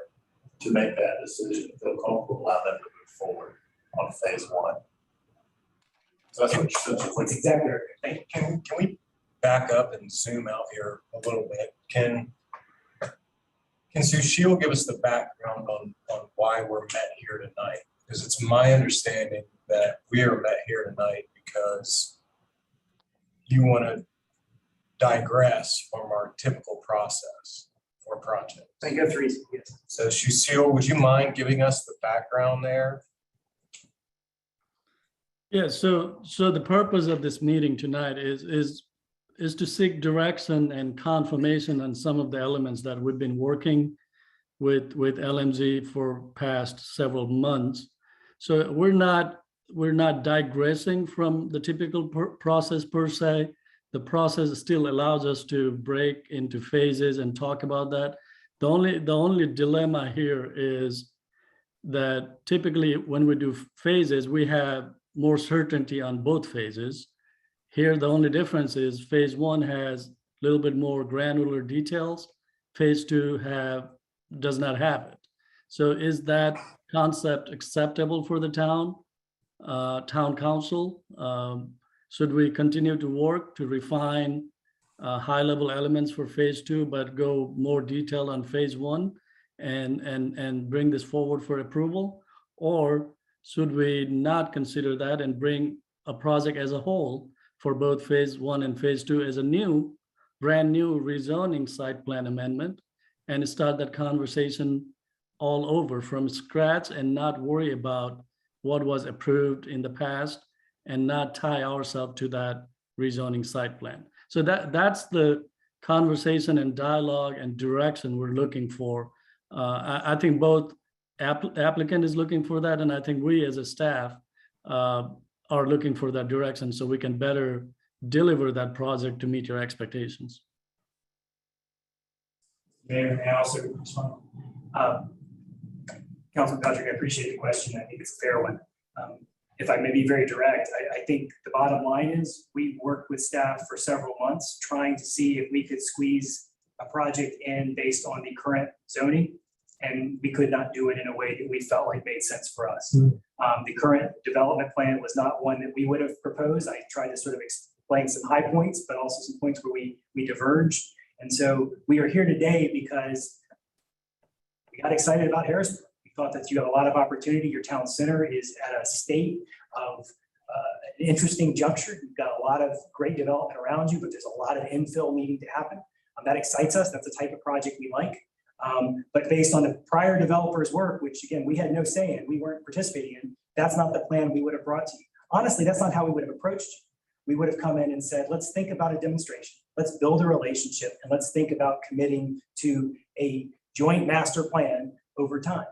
to make that decision, feel comfortable, allow them to move forward on phase one? So that's what That's exactly right. Can we back up and zoom out here a little bit? Can Sushil give us the background on why we're met here tonight? Because it's my understanding that we are met here tonight because you want to digress from our typical process for projects. I think that's the reason, yes. So Sushil, would you mind giving us the background there? Yeah, so the purpose of this meeting tonight is to seek direction and confirmation on some of the elements that we've been working with LMZ for past several months. So we're not digressing from the typical process per se. The process still allows us to break into phases and talk about that. The only dilemma here is that typically when we do phases, we have more certainty on both phases. Here, the only difference is phase one has a little bit more granular details. Phase two does not have it. So is that concept acceptable for the town council? Should we continue to work to refine high-level elements for phase two, but go more detailed on phase one and bring this forward for approval? Or should we not consider that and bring a project as a whole for both phase one and phase two as a brand new rezoning site plan amendment, and start that conversation all over from scratch and not worry about what was approved in the past and not tie ourselves to that rezoning site plan? So that's the conversation and dialogue and direction we're looking for. I think both applicant is looking for that, and I think we as a staff are looking for that direction so we can better deliver that project to meet your expectations. Mayor, may I also respond? Councilman Patrick, I appreciate the question. I think it's a fair one. If I may be very direct, I think the bottom line is we worked with staff for several months trying to see if we could squeeze a project in based on the current zoning, and we could not do it in a way that we felt like made sense for us. The current development plan was not one that we would have proposed. I tried to sort of explain some high points, but also some points where we diverged. And so we are here today because we got excited about Harrisburg. We thought that you have a lot of opportunity. Your town center is at a state of an interesting juncture. You've got a lot of great development around you, but there's a lot of infill needing to happen. That excites us. That's the type of project we like. But based on the prior developers' work, which again, we had no say in, we weren't participating in, that's not the plan we would have brought to you. Honestly, that's not how we would have approached you. We would have come in and said, let's think about a demonstration. Let's build a relationship, and let's think about committing to a joint master plan over time.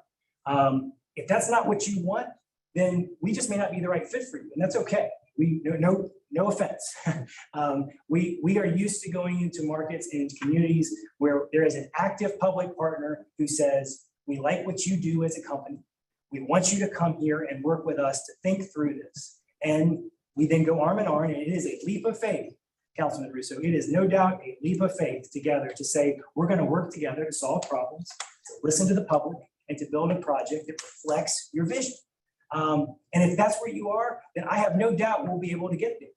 If that's not what you want, then we just may not be the right fit for you, and that's okay. no offense. We are used to going into markets and into communities where there is an active public partner who says, we like what you do as a company. We want you to come here and work with us to think through this. And we then go arm in arm, and it is a leap of faith, Councilman Russo. It is no doubt a leap of faith together to say, we're going to work together to solve problems, to listen to the public, and to build a project that reflects your vision. And if that's where you are, then I have no doubt we'll be able to get there.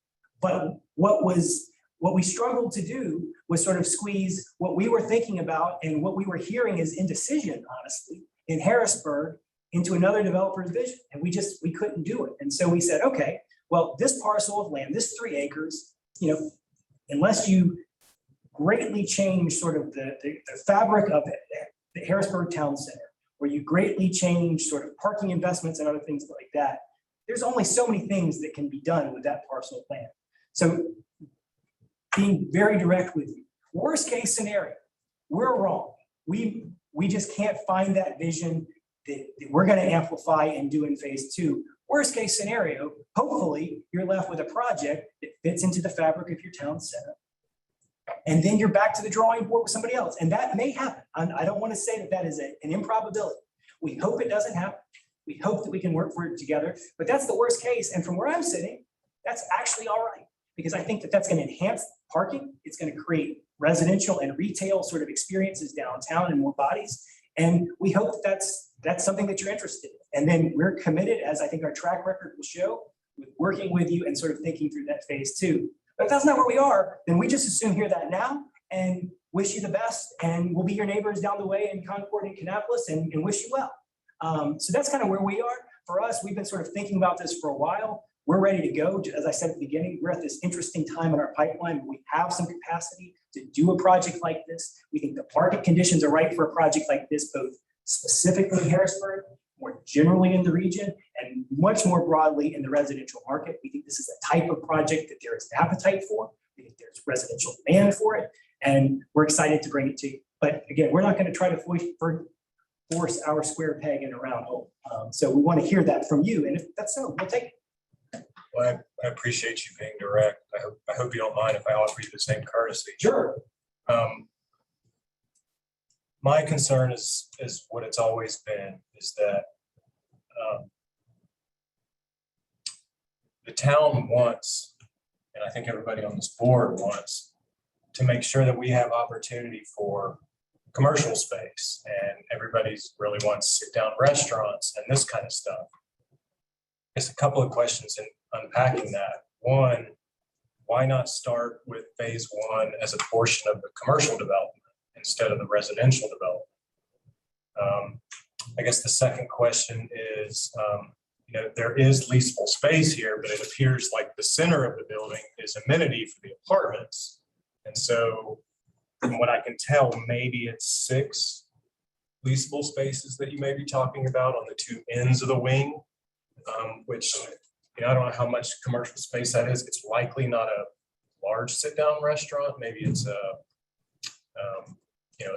But what we struggled to do was sort of squeeze what we were thinking about and what we were hearing as indecision, honestly, in Harrisburg into another developer's vision. And we couldn't do it. And so we said, okay, well, this parcel of land, this 3 acres, unless you greatly change sort of the fabric of the Harrisburg Town Center, where you greatly change sort of parking investments and other things like that, there's only so many things that can be done with that parcel of land. So being very direct with you, worst case scenario, we're wrong. We just can't find that vision that we're going to amplify and do in phase 2. Worst case scenario, hopefully you're left with a project that fits into the fabric of your town center. And then you're back to the drawing board with somebody else. And that may happen. I don't want to say that is an improbability. We hope it doesn't happen. We hope that we can work for it together, but that's the worst case. And from where I'm sitting, that's actually all right, because I think that that's going to enhance parking. It's going to create residential and retail sort of experiences downtown and more bodies. And we hope that that's something that you're interested in. And then we're committed, as I think our track record will show, with working with you and sort of thinking through that phase 2. But if that's not where we are, then we just assume hear that now and wish you the best. And we'll be your neighbors down the way in Concord and Kannapolis and wish you well. So that's kind of where we are. For us, we've been sort of thinking about this for a while. We're ready to go. As I said at the beginning, we're at this interesting time in our pipeline. We have some capacity to do a project like this. We think the market conditions are right for a project like this, both specifically in Harrisburg, more generally in the region, and much more broadly in the residential market. We think this is a type of project that there is an appetite for. We think there's residential demand for it, and we're excited to bring it to you. But again, we're not going to try to force our square peg in a round hole. So we want to hear that from you. And if that's so, we'll take it. Well, I appreciate you being direct. I hope you don't mind if I offer you the same courtesy. Sure. My concern is what it's always been, is that the town wants, and I think everybody on this board wants, to make sure that we have opportunity for commercial space, and everybody's really wants sit-down restaurants and this kind of stuff. Just a couple of questions in unpacking that. One, why not start with phase 1 as a portion of the commercial development instead of the residential development? I guess the second question is, there is leasable space here, but it appears like the center of the building is amenity for the apartments. And so from what I can tell, maybe it's 6 leasable spaces that you may be talking about on the 2 ends of the wing, which, I don't know how much commercial space that is. It's likely not a large sit-down restaurant. Maybe it's a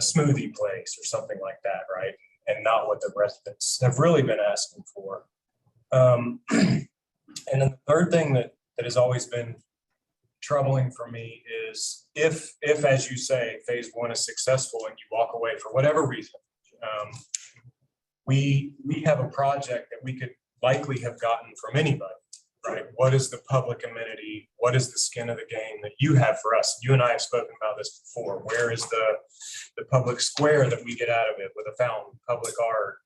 smoothie place or something like that, right? And not what the residents have really been asking for. And then the third thing that has always been troubling for me is if, as you say, phase 1 is successful and you walk away for whatever reason, we have a project that we could likely have gotten from anybody, right? What is the public amenity? What is the skin of the game that you have for us? You and I have spoken about this before. Where is the public square that we get out of it with a fountain, public art,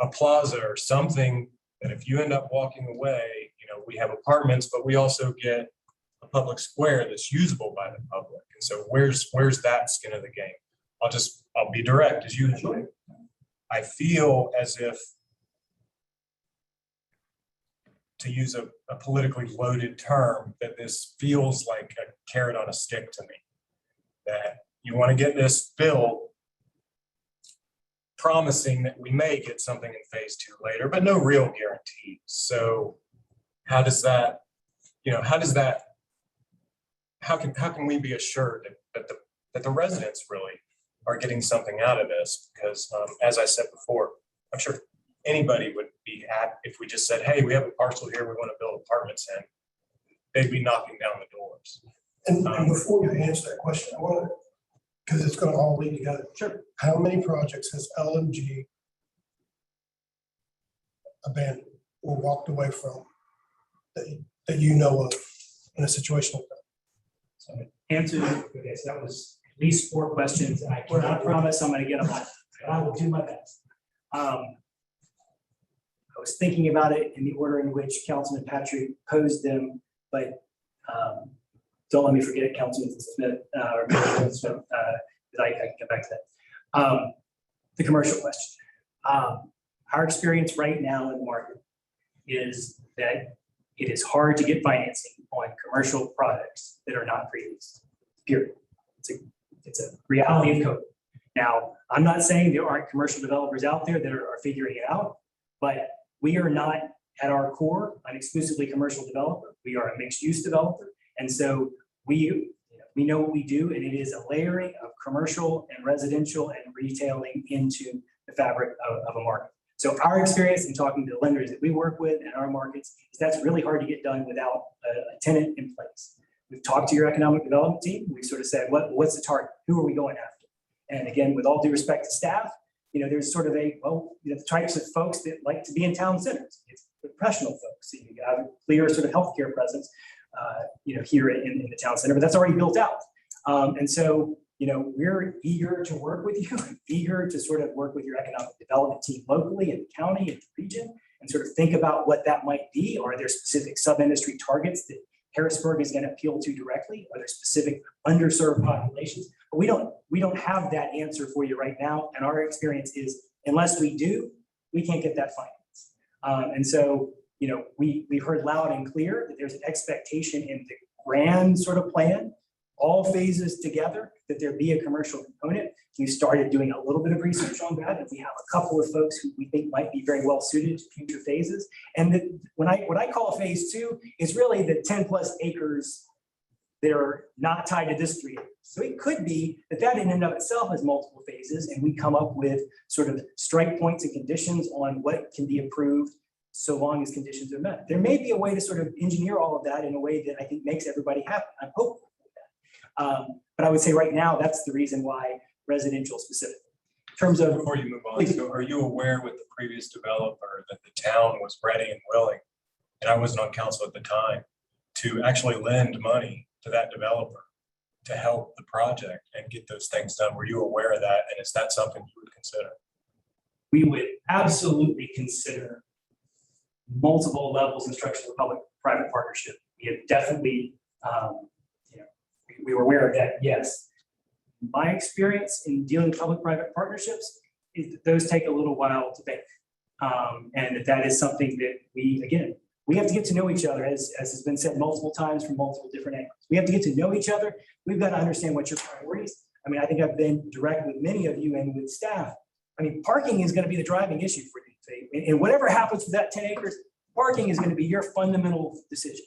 a plaza or something that if you end up walking away, we have apartments, but we also get a public square that's usable by the public. And so where's that skin of the game? I'll be direct as usual. I feel as if, to use a politically loaded term, that this feels like a carrot on a stick to me. That you want to get this bill promising that we may get something in phase 2 later, but no real guarantees. So how can we be assured that the residents really are getting something out of this? Because as I said before, I'm sure anybody would be happy if we just said, hey, we have a parcel here we want to build apartments in. they'd be knocking down the doors. And before you answer that question, I want to, because it's going to all lead together. Sure. How many projects has LMG abandoned or walked away from that you know of in a situation like that? So answer, okay, so that was at least 4 questions. I cannot promise I'm going to get them all, but I will do my best. I was thinking about it in the order in which Councilman Patrick posed them, but don't let me forget Councilman Smith, or Councilman Smith, I can get back to that. The commercial question. Our experience right now in the market is that it is hard to get financing on commercial products that are not pre-leased, period. It's a reality of COVID. Now, I'm not saying there aren't commercial developers out there that are figuring it out, but we are not at our core an exclusively commercial developer. We are a mixed-use developer. And so we know what we do, and it is a layering of commercial and residential and retailing into the fabric of a market. So our experience in talking to the lenders that we work with in our markets is that's really hard to get done without a tenant in place. We've talked to your economic development team. We've sort of said, what's the target? Who are we going after? And again, with all due respect to staff, there's sort of the types of folks that like to be in town centers. It's professional folks. You have a clear sort of healthcare presence, here in the town center, but that's already built out. And so, we're eager to work with you, eager to sort of work with your economic development team locally in the county and the region and sort of think about what that might be. Are there specific sub-industry targets that Harrisburg is going to appeal to directly? Are there specific underserved populations? But we don't have that answer for you right now. And our experience is unless we do, we can't get that finance. And so, we've heard loud and clear that there's an expectation in the grand sort of plan, all phases together, that there be a commercial component. We started doing a little bit of research on that, and we have a couple of folks who we think might be very well suited to future phases. And what I call phase 2 is really the 10+ acres that are not tied to this 3 acres. So it could be that in and of itself has multiple phases, and we come up with sort of strike points and conditions on what can be approved so long as conditions are met. There may be a way to sort of engineer all of that in a way that I think makes everybody happy. I'm hopeful for that. But I would say right now, that's the reason why residential specific. In terms of— Before you move on, so are you aware with the previous developer that the town was ready and willing, and I wasn't on council at the time, to actually lend money to that developer to help the project and get those things done? Were you aware of that? And is that something you would consider? We would absolutely consider multiple levels and structures of public-private partnership. We have definitely, we were aware of that, yes. My experience in dealing with public-private partnerships is that those take a little while to bake. And that is something that we have to get to know each other, as has been said multiple times from multiple different angles. We have to get to know each other. We've got to understand what your priorities. I mean, I think I've been direct with many of you and with staff. I mean, parking is going to be the driving issue for you. And whatever happens with that 10 acres, parking is going to be your fundamental decision.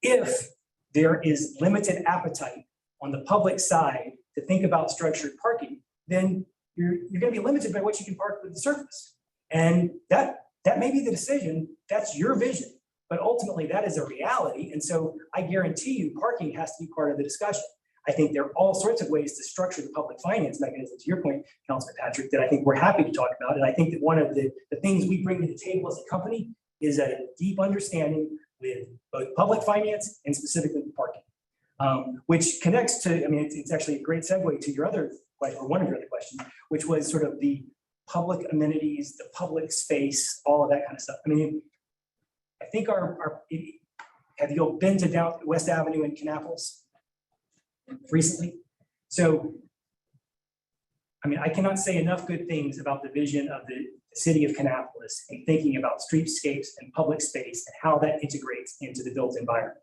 If there is limited appetite on the public side to think about structured parking, then you're going to be limited by what you can park with the surface. And that may be the decision. That's your vision. But ultimately, that is a reality. And so I guarantee you parking has to be part of the discussion. I think there are all sorts of ways to structure the public finance mechanism, to your point, Councilman Patrick, that I think we're happy to talk about. And I think that one of the things we bring to the table as a company is a deep understanding with both public finance and specifically parking, which connects to, it's actually a great segue to your other question, or one of your other questions, which was sort of the public amenities, the public space, all of that kind of stuff. I think have you all been to down West Avenue in Kannapolis recently? So, I cannot say enough good things about the vision of the city of Kannapolis and thinking about streetscapes and public space and how that integrates into the built environment.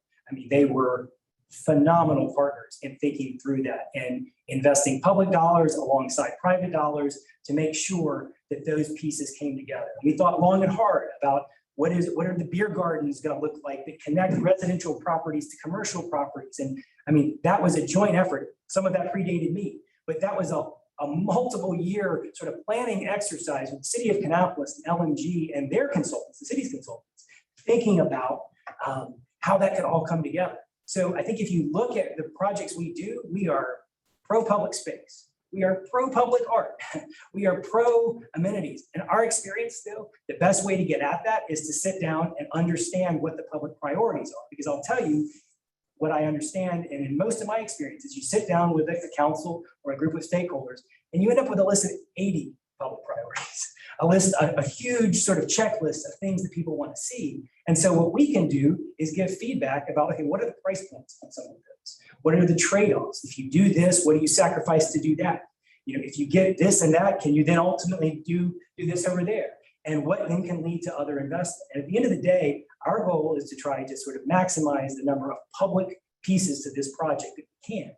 They were phenomenal partners in thinking through that and investing public dollars alongside private dollars to make sure that those pieces came together. We thought long and hard about what are the beer gardens going to look like that connect residential properties to commercial properties. And that was a joint effort. Some of that predated me, but that was a multiple year sort of planning exercise with the city of Kannapolis and LMG and their consultants, the city's consultants, thinking about how how that could all come together. So I think if you look at the projects we do, we are pro-public space. We are pro-public art. We are pro-amenities. In our experience, though, the best way to get at that is to sit down and understand what the public priorities are. Because I'll tell you what I understand, and in most of my experiences, you sit down with a council or a group of stakeholders, and you end up with a list of 80 public priorities, a huge sort of checklist of things that people want to see. And so what we can do is give feedback about, okay, what are the price points on some of those? What are the trade-offs? If you do this, what do you sacrifice to do that? You know, if you get this and that, can you then ultimately do this over there? And what then can lead to other investment? And at the end of the day, our goal is to try to sort of maximize the number of public pieces to this project that we can.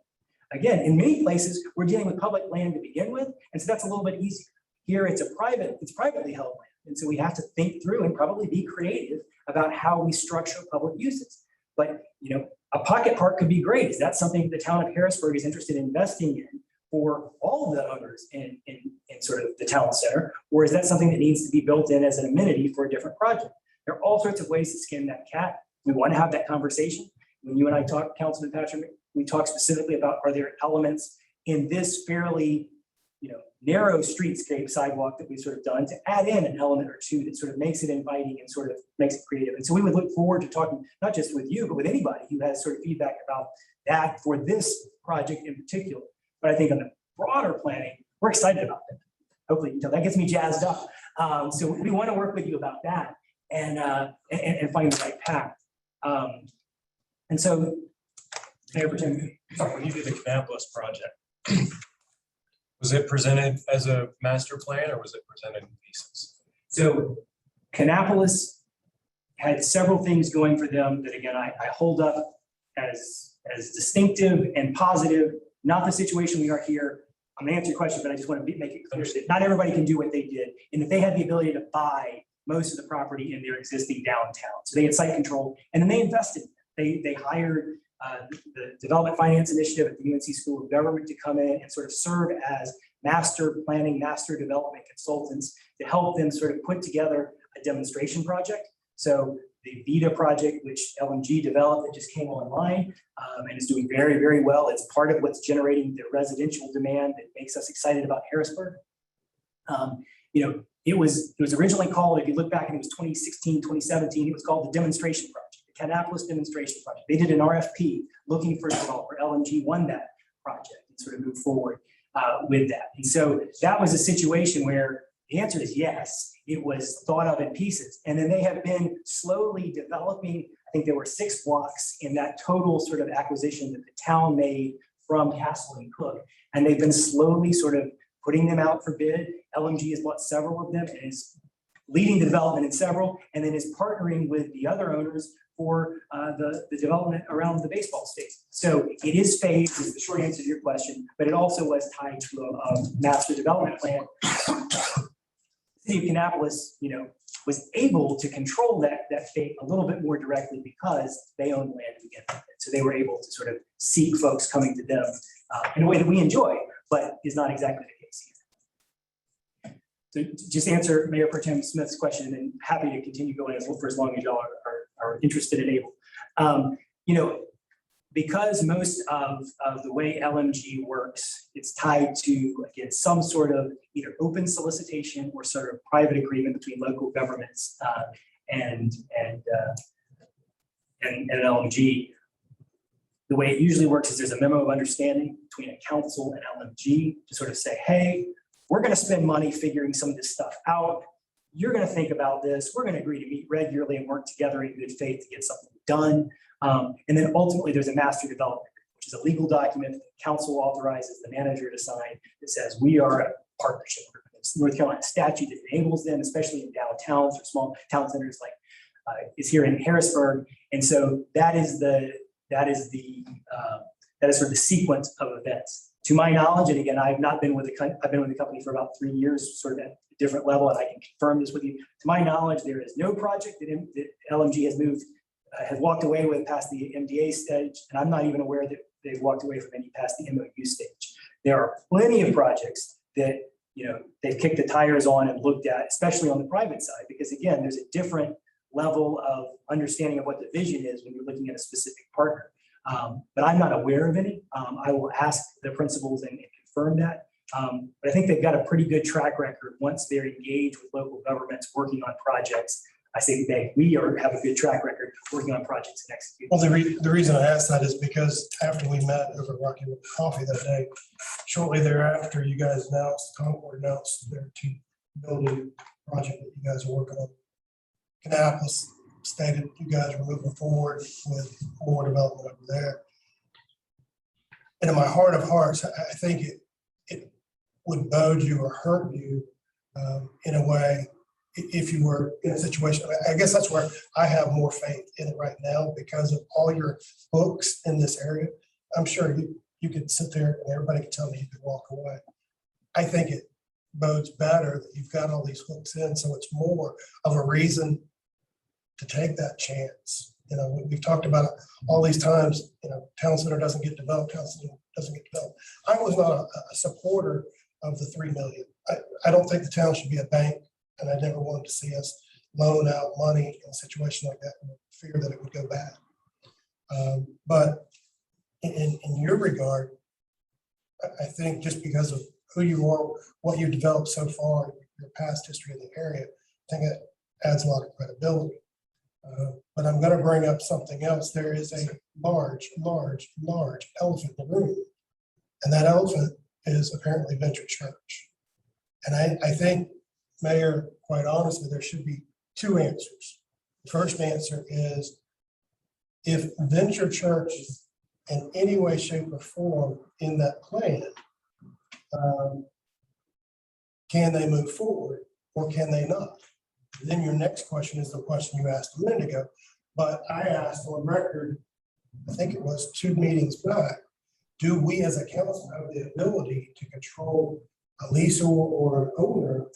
Again, in many places, we're dealing with public land to begin with, and so that's a little bit easier. Here, it's privately held land. And so we have to think through and probably be creative about how we structure public uses. But, you know, a pocket park could be great. Is that something the town of Harrisburg is interested in investing in for all of the owners in sort of the town center? Or is that something that needs to be built in as an amenity for a different project? There are all sorts of ways to skin that cat. We want to have that conversation. When you and I talk, Councilman Patrick, we talk specifically about, are there elements in this fairly, you know, narrow streetscape sidewalk that we've sort of done to add in an element or two that sort of makes it inviting and sort of makes it creative. And so we would look forward to talking, not just with you, but with anybody who has sort of feedback about that for this project in particular. But I think on the broader planning, we're excited about that. Hopefully you can tell that gets me jazzed up. So we want to work with you about that and find the right path. And so, Mayor Pro Tem, Sorry, when you did the Kannapolis project, was it presented as a master plan or was it presented in pieces? so Kannapolis had several things going for them that, again, I hold up as distinctive and positive, not the situation we are here. I'm gonna answer your question, but I just want to make it clear that not everybody can do what they did. And if they had the ability to buy most of the property in their existing downtown, so they had site control, and then they invested. They hired the Development Finance Initiative at the UNC School of Government to come in and sort of serve as master planning, master development consultants to help them sort of put together a demonstration project. So the VITA project, which LMG developed, that just came online and is doing very, very well. It's part of what's generating the residential demand that makes us excited about Harrisburg. You know, it was originally called, if you look back and it was 2016, 2017, it was called the demonstration project. Kannapolis demonstration project. They did an RFP looking for a developer. LMG won that project and sort of moved forward with that. And so that was a situation where the answer is yes, it was thought of in pieces. And then they have been slowly developing, I think there were 6 blocks in that total sort of acquisition that the town made from Castle and Cook. And they've been slowly sort of putting them out for bid. LMG has bought several of them and is leading the development in several, and then is partnering with the other owners for the development around the baseball stadium. So it is phased, is the short answer to your question, but it also was tied to a master development plan. The city of Kannapolis, you know, was able to control that fate a little bit more directly because they own the land to begin with. So they were able to sort of seek folks coming to them in a way that we enjoy, but is not exactly the case here. So just answer Mayor Pro Tem Smith's question, and happy to continue going for as long as y'all are interested and able. You know, because most of the way LMG works, it's tied to, again, some sort of either open solicitation or sort of private agreement between local governments and LMG. The way it usually works is there's a memo of understanding between a council and LMG to sort of say, hey, we're going to spend money figuring some of this stuff out. You're going to think about this. We're going to agree to meet regularly and work together in good faith to get something done. And then ultimately there's a master development, which is a legal document that the council authorizes the manager to sign that says we are a partnership. It's North Carolina statute that enables them, especially in downtowns or small town centers like is here in Harrisburg. And so that is sort of the sequence of events. To my knowledge, and again, I've been with the company for about 3 years, sort of at a different level, and I can confirm this with you. To my knowledge, there is no project that LMG has walked away with past the MDA stage, and I'm not even aware that they've walked away from any past the MOU stage. There are plenty of projects that, you know, they've kicked the tires on and looked at, especially on the private side, because again, there's a different level of understanding of what the vision is when you're looking at a specific partner. But I'm not aware of any. I will ask the principals and confirm that. But I think they've got a pretty good track record once they're engaged with local governments working on projects. I say we have a good track record working on projects and executing. Well, the reason I asked that is because after we met over Rocky River Coffee that day, shortly thereafter, you guys Concord announced their two-building project that you guys are working on. Kannapolis stated you guys were moving forward with more development over there. And in my heart of hearts, I think it would bode you or hurt you in a way if you were in a situation. I guess that's where I have more faith in it right now because of all your books in this area. I'm sure you could sit there and everybody could tell me you could walk away. I think it bodes better that you've got all these hooks in, so it's more of a reason to take that chance. You know, we've talked about it all these times, you know, town center doesn't get developed, town center doesn't get developed. I was not a supporter of the 3 million. I don't think the town should be a bank, and I never wanted to see us loan out money in a situation like that in fear that it would go bad. But in your regard, I think just because of who you are, what you've developed so far, your past history in the area, I think it adds a lot of credibility. But I'm going to bring up something else. There is a large elephant in the room. And that elephant is apparently Venture Church. And I think, Mayor, quite honestly, there should be two answers. The first answer is if Venture Church is in any way, shape, or form in that plan, can they move forward or can they not? Then your next question is the question you asked a minute ago, but I asked on record, I think it was 2 meetings back, do we as a council have the ability to control a leaseor or an owner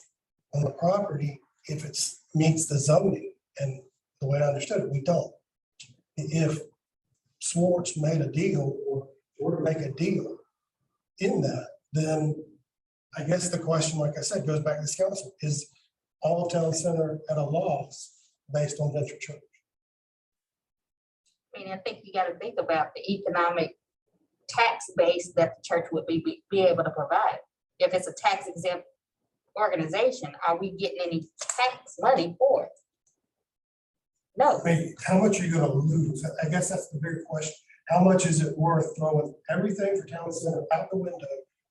on the property if it meets the zoning? And the way I understood it, we don't. If Swartz made a deal or were to make a deal in that, then I guess the question, like I said, goes back to this council, is all of town center at a loss based on Venture Church? I mean, I think you got to think about the economic tax base that the church would be able to provide. If it's a tax exempt organization, are we getting any tax money for it? No. I mean, how much are you gonna lose? I guess that's the big question. How much is it worth throwing everything for town center out the window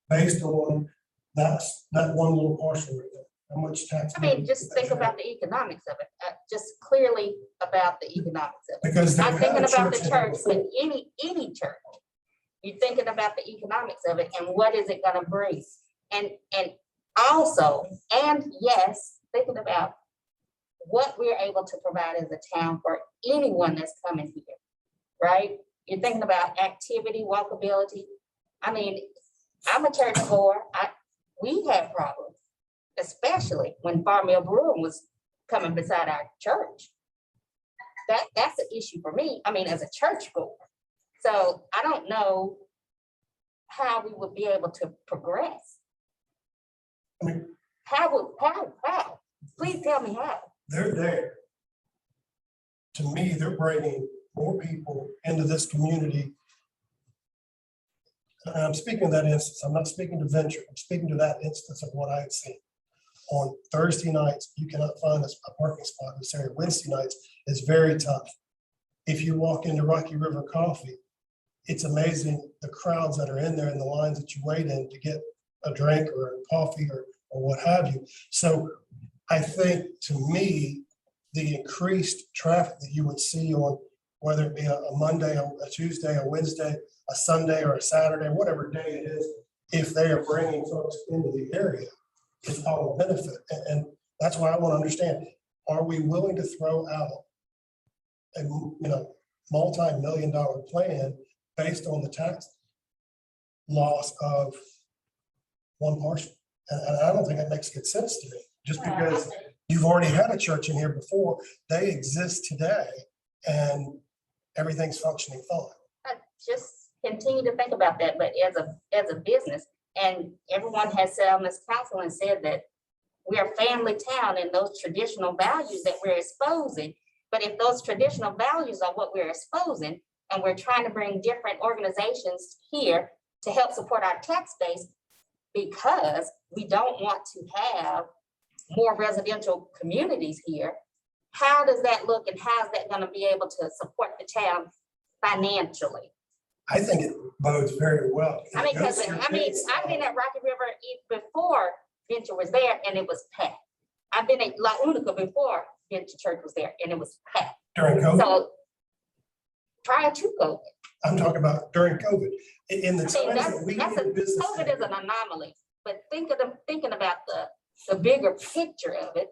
based on that one little parcel right there? How much tax? I mean, just think about the economics of it, just clearly about the economics of it. Because Not thinking about the in church, there but any church. You're thinking about the economics of it and what is it gonna bring? And also, and yes, thinking about what we're able to provide as a town for anyone that's coming here, right? You're thinking about activity, walkability. I mean, I'm a church goer. We had problems, especially when Farm Mill Brewing was coming beside our church. That's an issue for me. I mean, as a church goer. So I don't know how we would be able to progress. I mean, How? Please tell me how. they're there. To me, they're bringing more people into this community. And I'm speaking of that instance. I'm not speaking to Venture. I'm speaking to that instance of what I've seen. On Thursday nights, you cannot find a parking spot in this area. Wednesday nights is very tough. If you walk into Rocky River Coffee, it's amazing the crowds that are in there and the lines that you wait in to get a drink or a coffee or what have you. So I think, to me, the increased traffic that you would see on whether it be a Monday, a Tuesday, a Wednesday, a Sunday, or a Saturday, whatever day it is, if they are bringing folks into the area, is all a benefit. And that's why I want to understand, are we willing to throw out a multi-million-dollar plan based on the tax loss of one parcel? And I don't think that makes good sense to me, just because you've already had a church in here before, they exist today, and everything's functioning fine. I just continue to think about that, but as a business, and everyone has said on this council and said that we are a family town, and those traditional values that we're exposing But if those traditional values are what we're exposing, and we're trying to bring different organizations here to help support our tax base, because we don't want to have more residential communities here, how does that look and how's that gonna be able to support the town financially? I think it bodes very well. I mean, because, I've been at Rocky River before Venture was there and it was packed. I've been at La Unica before Venture Church was there and it was packed. During COVID, So prior to COVID, I'm talking about during COVID, in the I mean, times that we did business. COVID is an anomaly, but thinking about the bigger picture of it.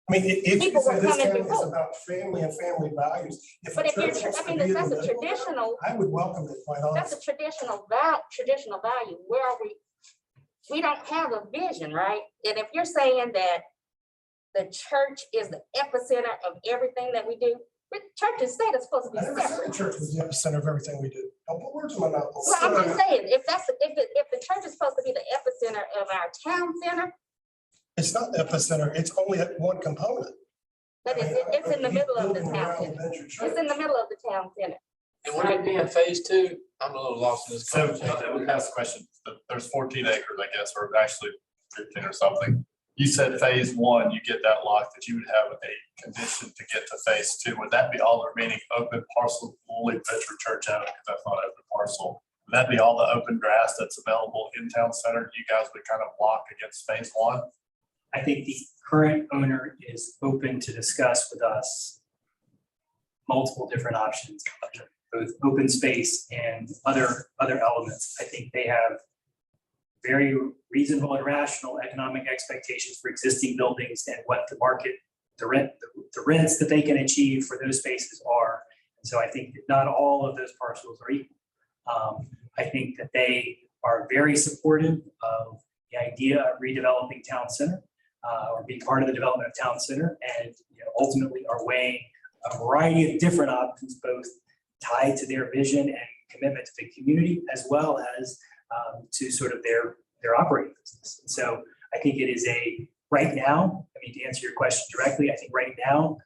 I mean, if you People say were this coming town is before. about family and family values. But if you're, I mean, that's a traditional, I would welcome it, quite that's a honestly. traditional value. Where are we? We don't have a vision, right? And if you're saying that the church is the epicenter of everything that we do, but church and state are supposed to be I never said the separate. church was the epicenter of everything we do. Don't put words in my mouth. Well, I'm just saying, if the church is supposed to be the epicenter of our town center, It's not the epicenter, it's only at one component. but it's in the middle of the town center. It's in the middle of the town center. And would it be in phase two? I'm a little lost in this So conversation. we asked the question, there's 14 acres, I guess, or actually 15 or something. You said phase one, you get that lot that you would have a condition to get to phase two. Would that be all the remaining open parcel fully Venture Church out? Because that's not open parcel. Would that be all the open grass that's available in town center? You guys would kind of block against phase one? I think the current owner is open to discuss with us multiple different options, both open space and other elements. I think they have very reasonable and rational economic expectations for existing buildings and what the market, the rents that they can achieve for those spaces are. And so I think that not all of those parcels are equal. I think that they are very supportive of the idea of redeveloping town center, or being part of the development of town center, and ultimately are weighing a variety of different options, both tied to their vision and commitment to the community, as well as to sort of their operating business. And so I think it is right now, I mean, to answer your question directly, I think right now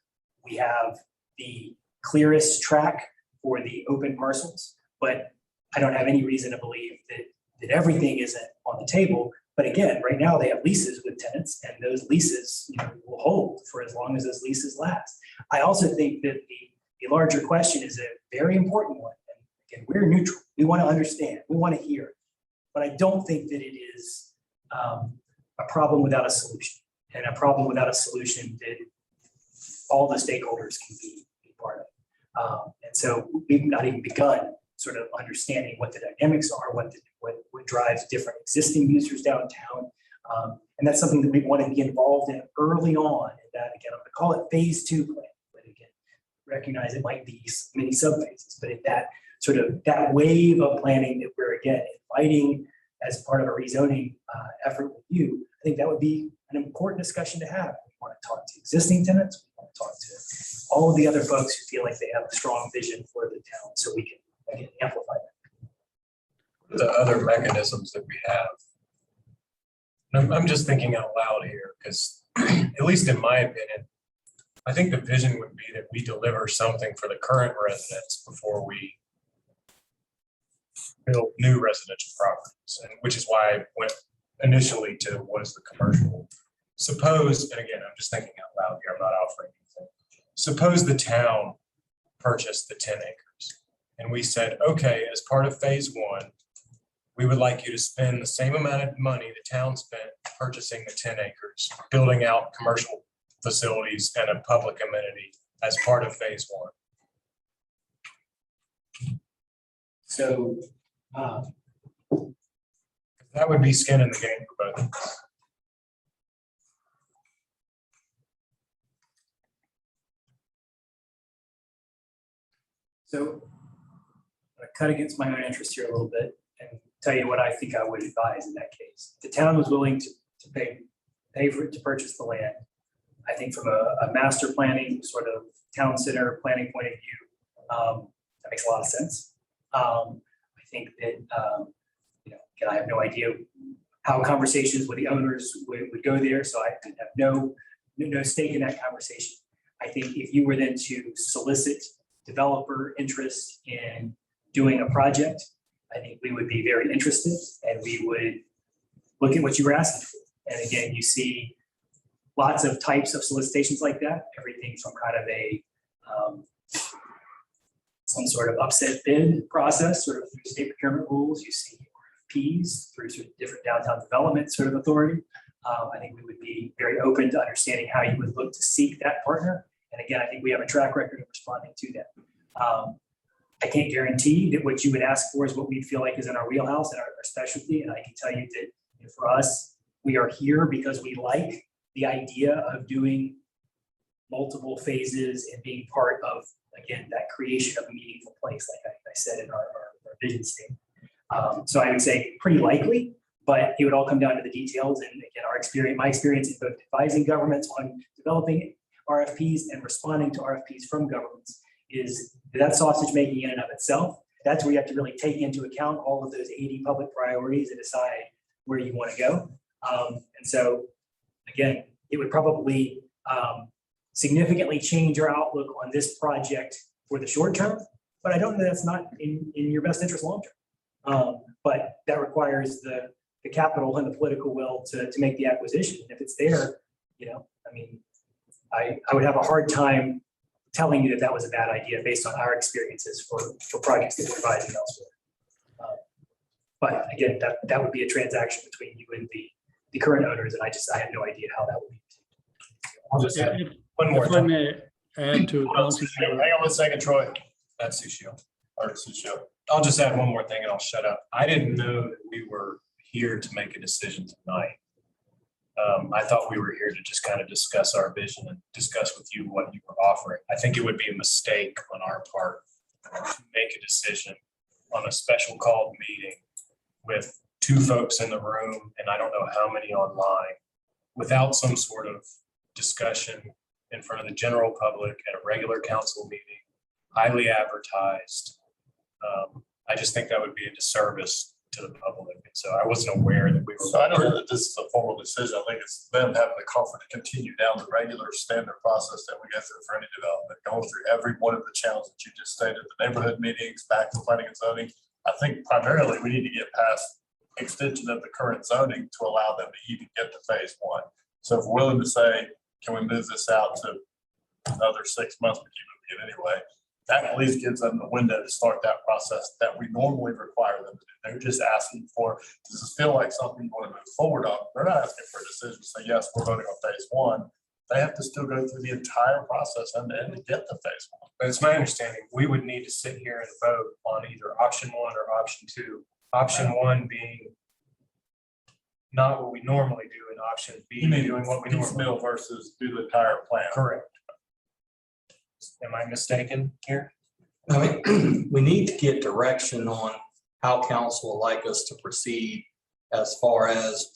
we have the clearest track for the open parcels, but I don't have any reason to believe that everything isn't on the table. But again, right now they have leases with tenants, and those leases will hold for as long as those leases last. I also think that the larger question is a very important one. And again, we're neutral. We want to understand. We want to hear. But I don't think that it is a problem without a solution, and a problem without a solution that all the stakeholders can be part of. And so we've not even begun sort of understanding what the dynamics are, what drives different existing users downtown. And that's something that we want to be involved in early on. And that, again, I'm going to call it phase two plan, but again, recognize it might be many sub-phases, but that wave of planning that we're, again, inviting as part of a rezoning effort with you, I think that would be an important discussion to have. We want to talk to existing tenants, we want to talk to all of the other folks who feel like they have a strong vision for the town, so we can, again, amplify that. The other mechanisms that we have. I'm just thinking out loud here, because at least in my opinion, I think the vision would be that we deliver something for the current residents before we build new residential properties, and which is why I went initially to what is the commercial. Suppose, and again, I'm just thinking out loud here, I'm not offering anything. Suppose the town purchased the 10 acres and we said, okay, as part of phase one, we would like you to spend the same amount of money the town spent purchasing the 10 acres, building out commercial facilities and a public amenity as part of phase one. So That would be skin in the game for both of us. So I'm gonna cut against my own interest here a little bit and tell you what I think I would advise in that case. The town was willing to pay for it to purchase the land. I think from a master planning, sort of town center planning point of view, that makes a lot of sense. I think that, again, I have no idea how conversations with the owners would go there, so I have no stake in that conversation. I think if you were then to solicit developer interest in doing a project, I think we would be very interested and we would look at what you were asking for. And again, you see lots of types of solicitations like that, everything from kind of a some sort of upset bid process, sort of through state procurement rules. You see RFPs through sort of different downtown development sort of authority. I think we would be very open to understanding how you would look to seek that partner. And again, I think we have a track record of responding to that. I can't guarantee that what you would ask for is what we feel like is in our wheelhouse and our specialty. And I can tell you that for us, we are here because we like the idea of doing multiple phases and being part of, again, that creation of a meaningful place, like I said in our vision statement. So I would say pretty likely, but it would all come down to the details. And again, my experience in both advising governments on developing RFPs and responding to RFPs from governments is that sausage making in and of itself. That's where you have to really take into account all of those 80 public priorities and decide where you want to go. And so, again, it would probably significantly change your outlook on this project for the short term, but I don't know that's not in your best interest long term. But that requires the capital and the political will to make the acquisition. If it's there, I mean, I would have a hard time telling you that was a bad idea based on our experiences for projects that we're advising elsewhere. But again, that would be a transaction between you and the current owners, and I have no idea how that would be. I'll just add one more If I thing. may add to Council. Hang on one second, Troy. That's Sushil. Or Sushil. I'll just add one more thing and I'll shut up. I didn't know that we were here to make a decision tonight. I thought we were here to just kind of discuss our vision and discuss with you what you were offering. I think it would be a mistake on our part to make a decision on a special called meeting with 2 folks in the room, and I don't know how many online, without some sort of discussion in front of the general public at a regular council meeting, highly advertised. I just think that would be a disservice to the public. So I wasn't aware that we were. So I don't know that this is a formal decision. I think it's them having the comfort to continue down the regular standard process that we go through for any development, going through every one of the channels that you just stated, the neighborhood meetings, back to planning and zoning. I think primarily we need to get past extension of the current zoning to allow them to even get to phase 1. So if we're willing to say, can we move this out to another 6 months, but keep it anyway, that at least gives them the window to start that process that we normally require them to do. They're just asking for, does this feel like something you want to move forward on? They're not asking for a decision to say, yes, we're voting on phase 1. They have to still go through the entire process and then to get to phase 1. But it's my understanding, we would need to sit here and vote on either option 1 or option 2. Option 1 being not what we normally do, and option B doing what we normally Piecemeal versus do the entire plan. Correct. Am I mistaken here? I mean, we need to get direction on how council would like us to proceed as far as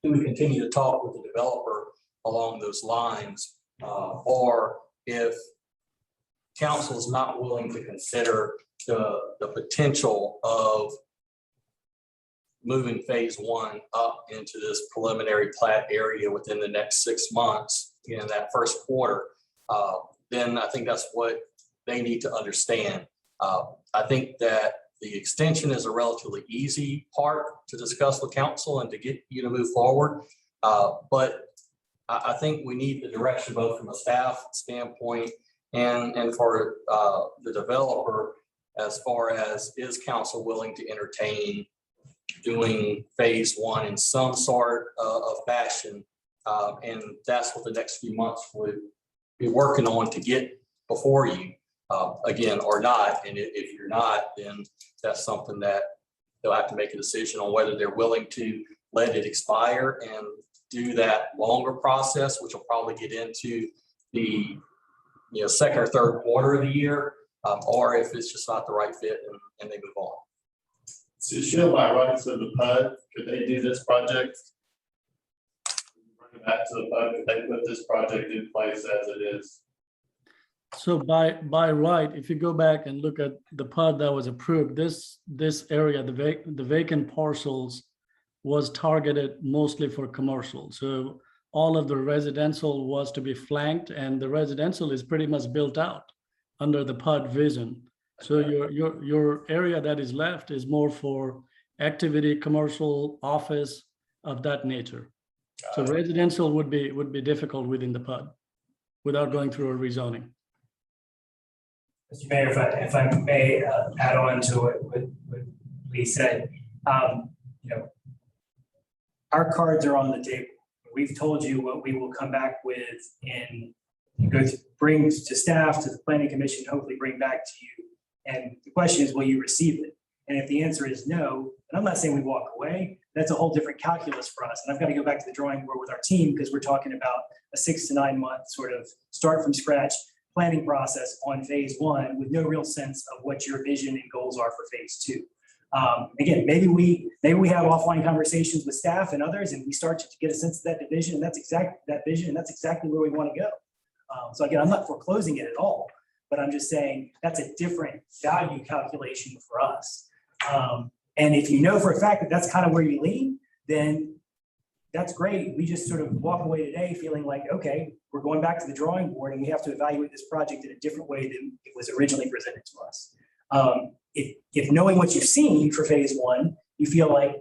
do we continue to talk with the developer along those lines, or if council is not willing to consider the potential of moving phase 1 up into this preliminary plat area within the next 6 months in that first quarter, then I think that's what they need to understand. I think that the extension is a relatively easy part to discuss with council and to get you to move forward. But I think we need the direction both from a staff standpoint and for the developer as far as is council willing to entertain doing phase 1 in some sort of fashion. And that's what the next few months would be working on to get before you again, or not. And if you're not, then that's something that they'll have to make a decision on whether they're willing to let it expire and do that longer process, which will probably get into the second or third quarter of the year, or if it's just not the right fit and they move on. So Shield by rights of the PUD, could they do this project? Bring it back to the PUD, could they put this project in place as it is? So by right, if you go back and look at the PUD that was approved, this area, the vacant parcels was targeted mostly for commercial. So all of the residential was to be flanked, and the residential is pretty much built out under the PUD vision. So your area that is left is more for activity, commercial, office of that nature. So residential would be difficult within the PUD without going through a rezoning. Mr. Mayor, if I may add on to what Lee said, our cards are on the table. We've told you what we will come back with and bring to staff, to the planning commission, hopefully bring back to you. And the question is, will you receive it? And if the answer is no, and I'm not saying we walk away, that's a whole different calculus for us. And I've got to go back to the drawing board with our team because we're talking about a 6 to 9 month sort of start from scratch planning process on phase 1 with no real sense of what your vision and goals are for phase 2. Again, maybe we have offline conversations with staff and others, and we start to get a sense of that vision, and that's exactly where we want to go. So again, I'm not foreclosing it at all, but I'm just saying that's a different value calculation for us. And if you know for a fact that that's kind of where you lean, then that's great. We just sort of walk away today feeling like, okay, we're going back to the drawing board and we have to evaluate this project in a different way than it was originally presented to us. If knowing what you've seen for phase 1, you feel like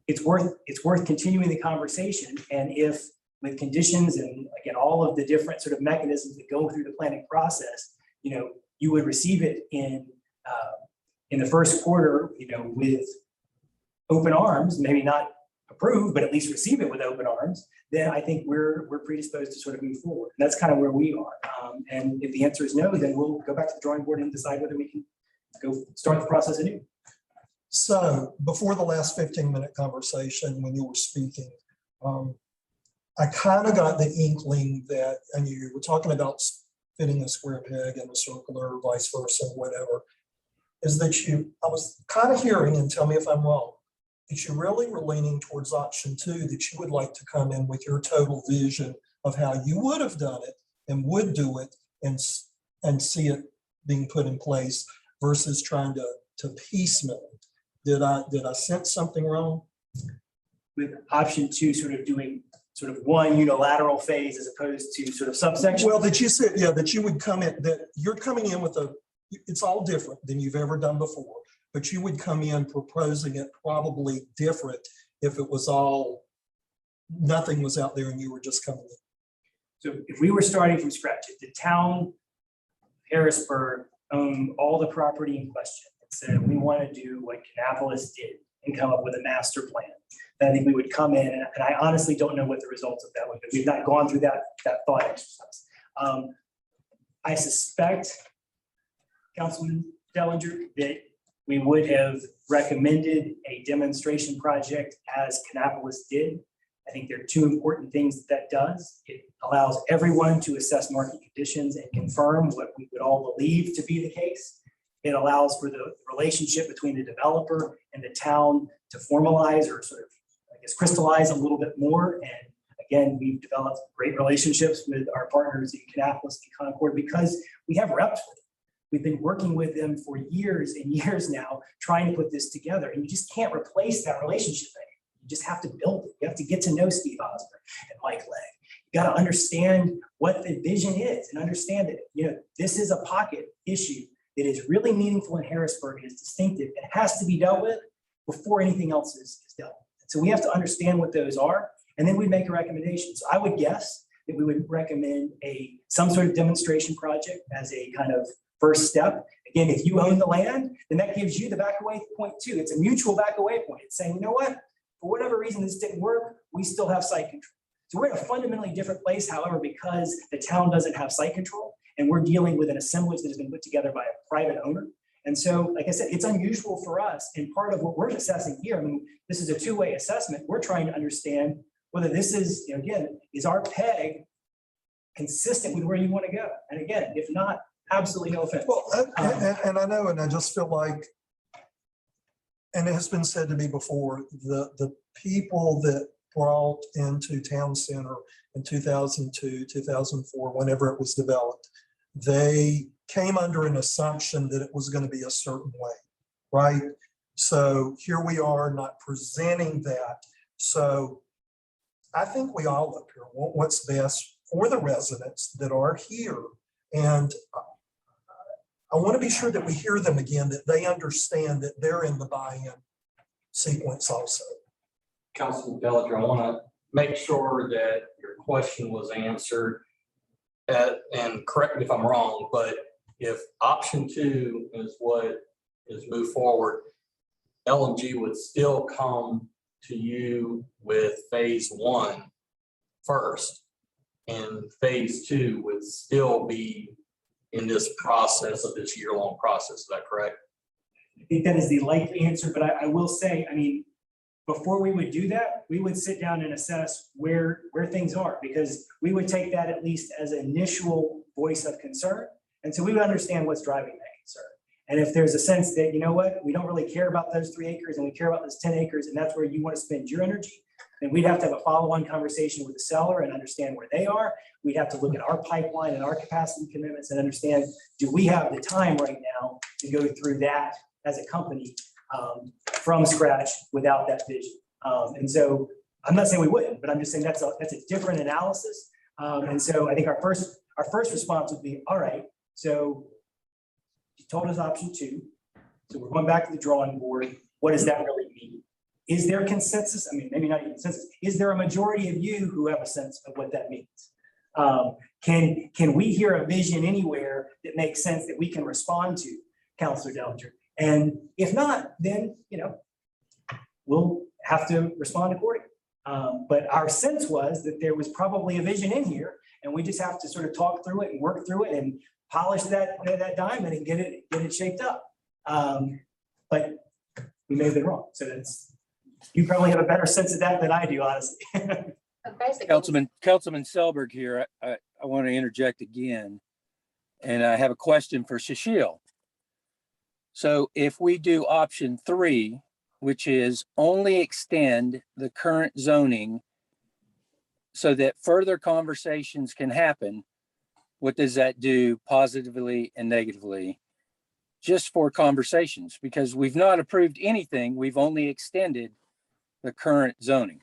it's worth continuing the conversation, and if with conditions and again all of the different sort of mechanisms that go through the planning process, you would receive it in the first quarter, with open arms, maybe not approved, but at least receive it with open arms, then I think we're predisposed to sort of move forward. And that's kind of where we are. And if the answer is no, then we'll go back to the drawing board and decide whether we can go start the process anew. So before the last 15-minute conversation, when you were speaking, I kind of got the inkling that, and you were talking about fitting a square peg in a circle or vice versa, whatever, is that I was kind of hearing, and tell me if I'm wrong, that you really were leaning towards option 2, that you would like to come in with your total vision of how you would have done it and would do it and see it being put in place versus trying to piecemeal it. Did I sense something wrong? With option 2 sort of doing sort of one unilateral phase as opposed to sort of subsection? Well, that you said, yeah, that you would come in, that you're coming in with it's all different than you've ever done before, but you would come in proposing it probably different if it was nothing was out there and you were just coming in. So if we were starting from scratch, if the town, Harrisburg, owned all the property in question and said, we want to do what Kannapolis did and come up with a master plan, then I think we would come in, and I honestly don't know what the results of that would be. We've not gone through that thought exercise. I suspect, Councilman Dellinger, that we would have recommended a demonstration project as Kannapolis did. I think there are 2 important things that does. It allows everyone to assess market conditions and confirm what we would all believe to be the case. It allows for the relationship between the developer and the town to formalize or sort of, crystallize a little bit more. And again, we've developed great relationships with our partners in Kannapolis and Concord because we have reps with them. We've been working with them for years and years now, trying to put this together. And you just can't replace that relationship anymore. You just have to build it. You have to get to know Steve Osborne and Mike Legg. You got to understand what the vision is and understand that, this is a pocket issue that is really meaningful in Harrisburg and is distinctive and has to be dealt with before anything else is dealt with. So we have to understand what those are, and then we make a recommendation. So I would guess that we would recommend some sort of demonstration project as a kind of first step. Again, if you own the land, then that gives you the back away point too. It's a mutual back away point. It's saying, you know what, for whatever reason this didn't work, we still have site control. So we're in a fundamentally different place, however, because the town doesn't have site control and we're dealing with an assemblage that has been put together by a private owner. And so, like I said, it's unusual for us. And part of what we're assessing here, this is a 2-way assessment. We're trying to understand whether this is, again, is our PEG consistent with where you want to go? And again, if not, absolutely no offense. Well, and I know, and I just feel like, and it has been said to me before, the people that brought into Town Center in 2002, 2004, whenever it was developed, they came under an assumption that it was going to be a certain way, right? So here we are not presenting that. So I think we all up here want what's best for the residents that are here. And I want to be sure that we hear them again, that they understand that they're in the buy-in sequence also. Councilman Bellinger, I want to make sure that your question was answered. And correct me if I'm wrong, but if option 2 is what is moved forward, LMG would still come to you with phase 1 first, and phase 2 would still be in this process of this year-long process. Is that correct? I think that is the likely answer, but I will say, I mean, before we would do that, we would sit down and assess where things are, because we would take that at least as an initial voice of concern. And so we would understand what's driving that concern. And if there's a sense that, you know what, we don't really care about those 3 acres and we care about those 10 acres, and that's where you want to spend your energy, then we'd have to have a follow-on conversation with the seller and understand where they are. We'd have to look at our pipeline and our capacity commitments and understand, do we have the time right now to go through that as a company from scratch without that vision? And so I'm not saying we wouldn't, but I'm just saying that's a different analysis. And so I think our first response would be, all right, so you told us option 2. So we're going back to the drawing board. What does that really mean? Is there consensus? I mean, maybe not even consensus. Is there a majority of you who have a sense of what that means? Can we hear a vision anywhere that makes sense that we can respond to, Councilor Dellinger? And if not, then, you know, we'll have to respond accordingly. But our sense was that there was probably a vision in here, and we just have to sort of talk through it and work through it and polish that diamond and get it shaped up. But we may have been wrong. So you probably have a better sense of that than I do, honestly. Basically, Councilman Selberg here. I want to interject again, and I have a question for Shashil. So if we do option 3, which is only extend the current zoning so that further conversations can happen, what does that do positively and negatively just for conversations? Because we've not approved anything. We've only extended the current zoning.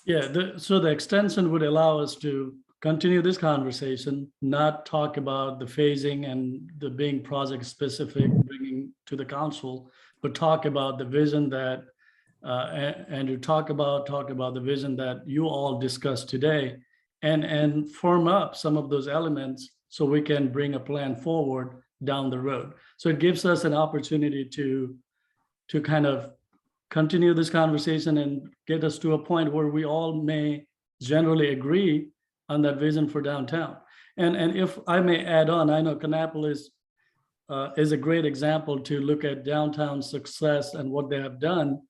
Yeah, so the extension would allow us to continue this conversation, not talk about the phasing and the being project specific, bringing to the council, but talk about the vision that Andrew talk about the vision that you all discussed today, and form up some of those elements so we can bring a plan forward down the road. So it gives us an opportunity to kind of continue this conversation and get us to a point where we all may generally agree on that vision for downtown. And if I may add on, I know Kannapolis is a great example to look at downtown success and what they have done.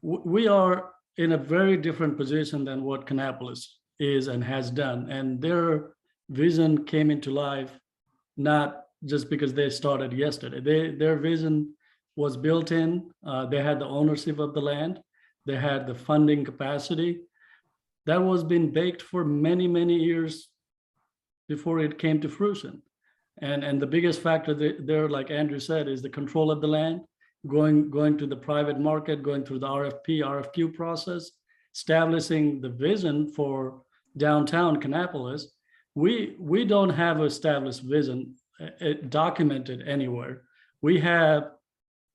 We are in a very different position than what Kannapolis is and has done. And their vision came into life not just because they started yesterday. Their vision was built in. They had the ownership of the land. They had the funding capacity. That was being baked for many, many years before it came to fruition. And the biggest factor there, like Andrew said, is the control of the land, going to the private market, going through the RFQ process, establishing the vision for downtown Kannapolis. We don't have an established vision documented anywhere. We have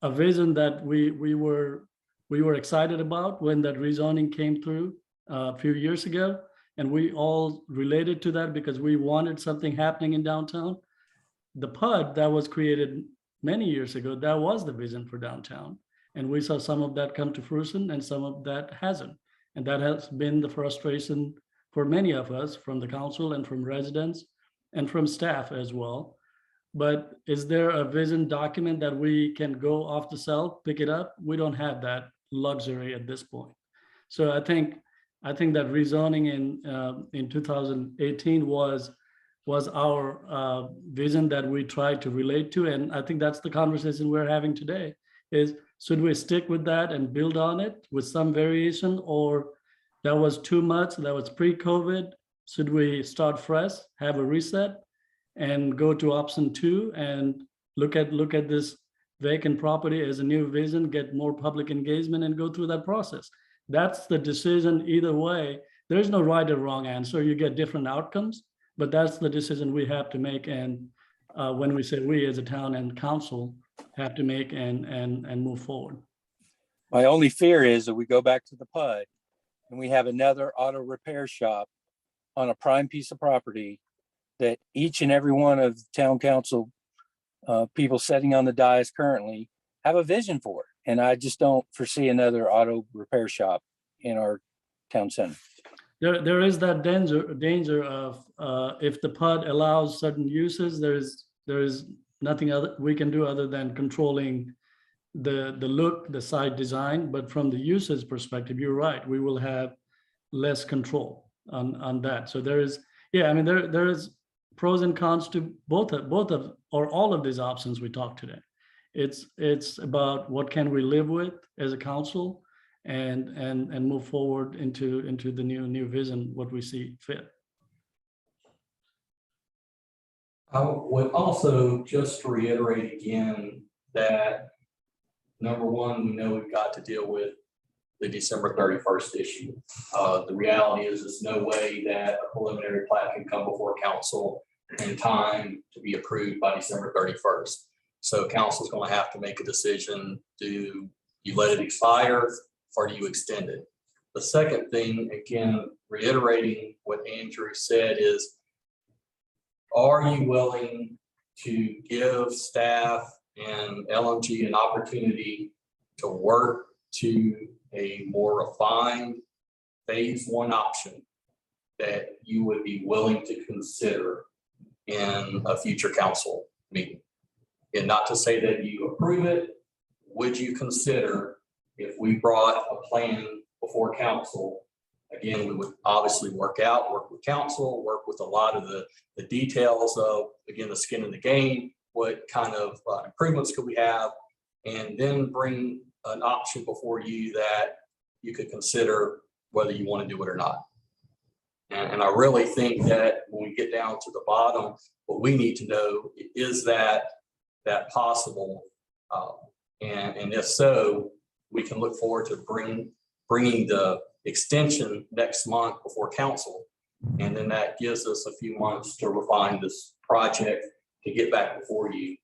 a vision that we were excited about when that rezoning came through a few years ago, and we all related to that because we wanted something happening in downtown. The PUD that was created many years ago, that was the vision for downtown, and we saw some of that come to fruition and some of that hasn't, and that has been the frustration for many of us from the council and from residents and from staff as well. But is there a vision document that we can go off the shelf, pick it up? We don't have that luxury at this point. So I think that rezoning in 2018 was our vision that we tried to relate to, and I think that's the conversation we're having today. Is should we stick with that and build on it with some variation, or that was too much? That was pre-COVID. Should we start fresh, have a reset, and go to option 2 and look at this vacant property as a new vision, get more public engagement, and go through that process? That's the decision either way. There's no right or wrong answer. You get different outcomes, but that's the decision we have to make. And when we say we as a town and council have to make and move forward. My only fear is that we go back to the PUD and we have another auto repair shop on a prime piece of property that each and every one of the town council people sitting on the dais currently have a vision for. And I just don't foresee another auto repair shop in our town center. There is that danger of if the PUD allows certain uses, there is nothing other we can do other than controlling the look, the site design. But from the uses perspective, you're right, we will have less control on that. So there is, yeah, I mean, there is pros and cons to both of or all of these options we talked today. It's about what can we live with as a council and move forward into the new vision, what we see fit. I would also just reiterate again that number one, we know we've got to deal with the December 31st issue. The reality is there's no way that a preliminary plat can come before council in time to be approved by December 31st. So council's going to have to make a decision. Do you let it expire or do you extend it? The second thing, again, reiterating what Andrew said is, are you willing to give staff and LMG an opportunity to work to a more refined phase one option that you would be willing to consider in a future council meeting? And not to say that you approve it, would you consider if we brought a plan before council? Again, we would obviously work with council, work with a lot of the details of, again, the skin in the game, what kind of improvements could we have, and then bring an option before you that you could consider whether you want to do it or not. And I really think that when we get down to the bottom, what we need to know is that possible, and if so, we can look forward to bringing the extension next month before council. And then that gives us a few months to refine this project to get back before you.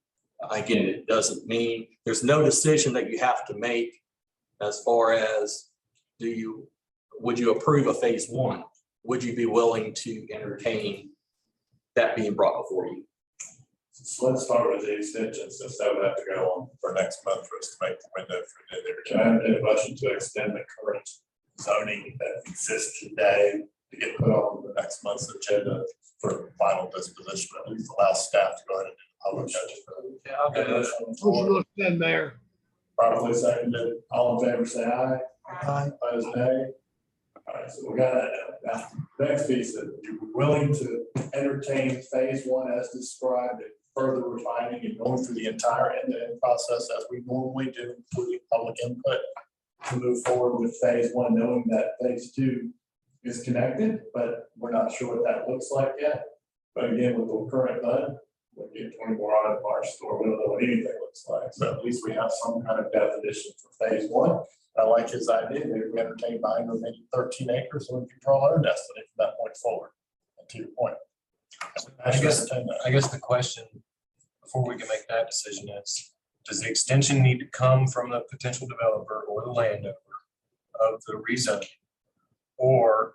Again, it doesn't mean there's no decision that you have to make as far as would you approve a phase one? Would you be willing to entertain that being brought before you? So let's start with the extension, since that would have to go on for next month for us to make the window for there. Can I have a motion to extend the current zoning that exists today to get put on the next month's agenda for final disposition, at least allow staff to go ahead and do the public judgment? Yeah, I'll get it. Motion to extend, Mayor. Properly seconded, all in favor, say aye. Aye. Opposed, nay. All right, so we got that. Now, next piece, that you're willing to entertain phase one as described, and further refining and going through the entire end-to-end process as we normally do, including public input, to move forward with phase one, knowing that phase two is connected, but we're not sure what that looks like yet. But again, with the current PUD, we'll get 24 on in March, so we don't know what anything looks like. So at least we have some kind of definition for phase one. I like his idea, maybe we entertain buying or maybe 13 acres, so we control our destiny from that point forward. And to your point. I guess the question before we can make that decision is, does the extension need to come from the potential developer or the landowner of the rezoning? Or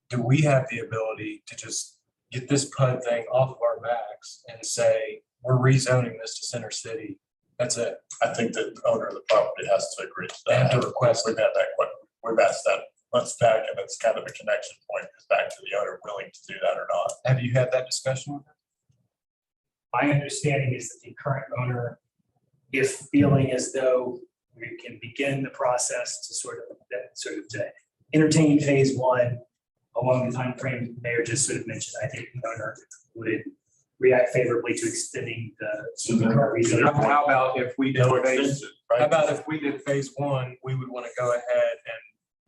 do we have the ability to just get this PUD thing off of our backs and say, we're rezoning this to Center City? That's it. I think that the owner of the property has to agree to They that. have to request We've had that, we've asked that once back, and it's kind of a connection point, is back to the owner willing to do that or not. Have you had that discussion with them? My understanding is that the current owner, if feeling as though we can begin the process to sort of to entertain phase one along the timeframe the mayor just sort of mentioned, I think the owner would react favorably to extending the current reason. How about if we did No phase, extension, right? how about if we did phase one, we would want to go ahead and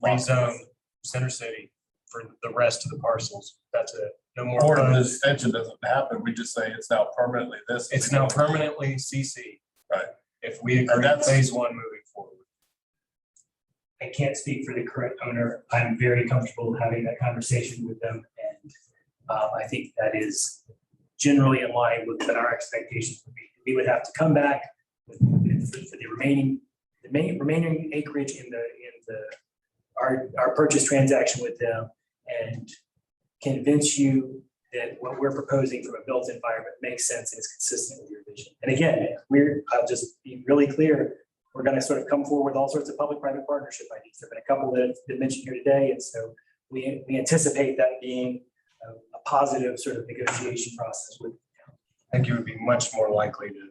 rezone Center City for the rest of the parcels. That's it. No more. Or PUD. the extension doesn't happen, we just say it's now permanently this. It's now permanently CC. Right. If we agree to that's- phase one moving forward. I can't speak for the current owner. I'm very comfortable having that conversation with them. And I think that is generally in line with what our expectations would be. We would have to come back with for the remaining acreage in our purchase transaction with them and convince you that what we're proposing from a built environment makes sense and is consistent with your vision. And again, I'll just be really clear, we're going to sort of come forward with all sorts of public-private partnership ideas. There have been a couple that have been mentioned here today, and so we anticipate that being a positive sort of negotiation process with. I think you would be much more likely to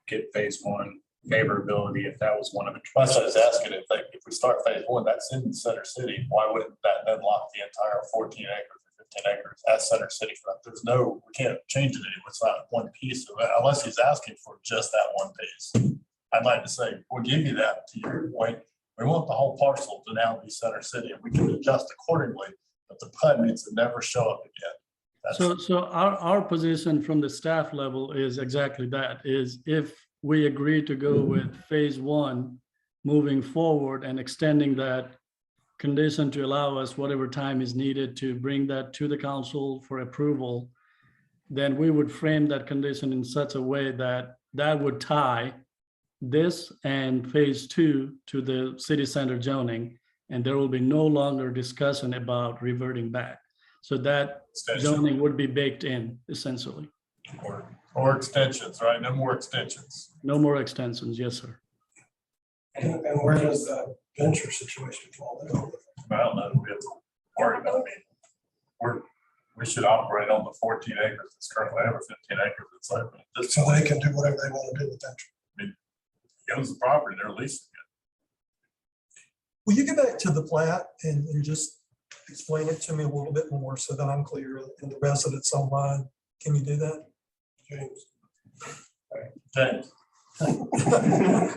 get phase one favorability if that was one of the. That's what I was asking, if we start phase one, that's in Center City, why wouldn't that then lock the entire 14 acres or 15 acres as Center City? There's no, we can't change it anymore. It's not one piece of it, unless he's asking for just that one piece. I'd like to say, we'll give you that, to your point. We want the whole parcel to now be Center City, and we can adjust accordingly, but the PUD needs to never show up again. So our position from the staff level is exactly that, is if we agree to go with phase one moving forward and extending that condition to allow us whatever time is needed to bring that to the council for approval, then we would frame that condition in such a way that that would tie this and phase two to the city center zoning, and there will be no longer discussion about reverting back. So that zoning would be baked in essentially. Or extensions, right? No more extensions. No more extensions, yes, sir. And where does the venture situation fall in? I don't know, we have to worry about it. We should operate on the 14 acres that's currently over 15 acres. It's open. So they can do whatever they want to do with venture. He owns the property, they're leasing it. Will you go back to the plat and just explain it to me a little bit more so that I'm clear and the residents online? Can you do that? James. James.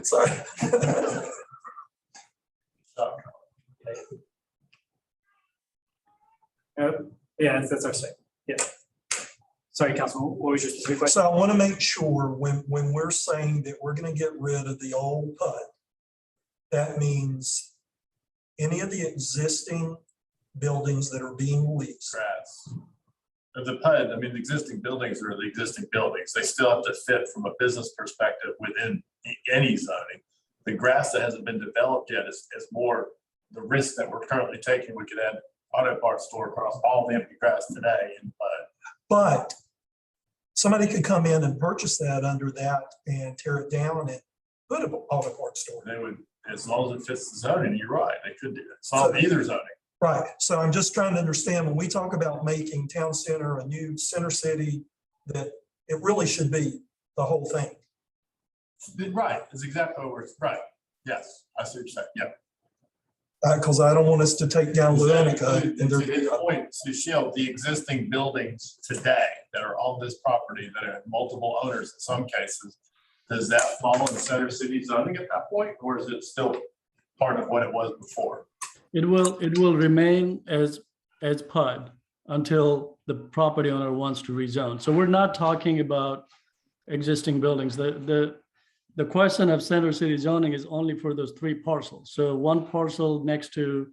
Sorry. Yeah, that's our say. Yeah. Sorry, Council, what was your specific question? So I want to make sure when we're saying that we're going to get rid of the old PUD, that means any of the existing buildings that are being leased. Grass. The PUD, I mean, the existing buildings are the existing buildings. They still have to fit from a business perspective within any zoning. The grass that hasn't been developed yet is more the risk that we're currently taking. We could add auto parts store across all the empty grass today in PUD. But somebody could come in and purchase that under that and tear it down and put an auto parts store. They would, as long as it fits the zoning, you're right, they could do that. Solve either zoning. Right. So I'm just trying to understand when we talk about making town center a new center city, that it really should be the whole thing. Right, is exactly what we're, right. Yes, I see what you're saying, yeah. Because I don't want us to take down Ludonica. And To his point, to show the existing buildings today that are on this property that have multiple owners in some cases, does that fall in Center City zoning at that point, or is it still part of what it was before? It will remain as PUD until the property owner wants to rezone. So we're not talking about existing buildings. The question of Center City zoning is only for those three parcels. So one parcel next to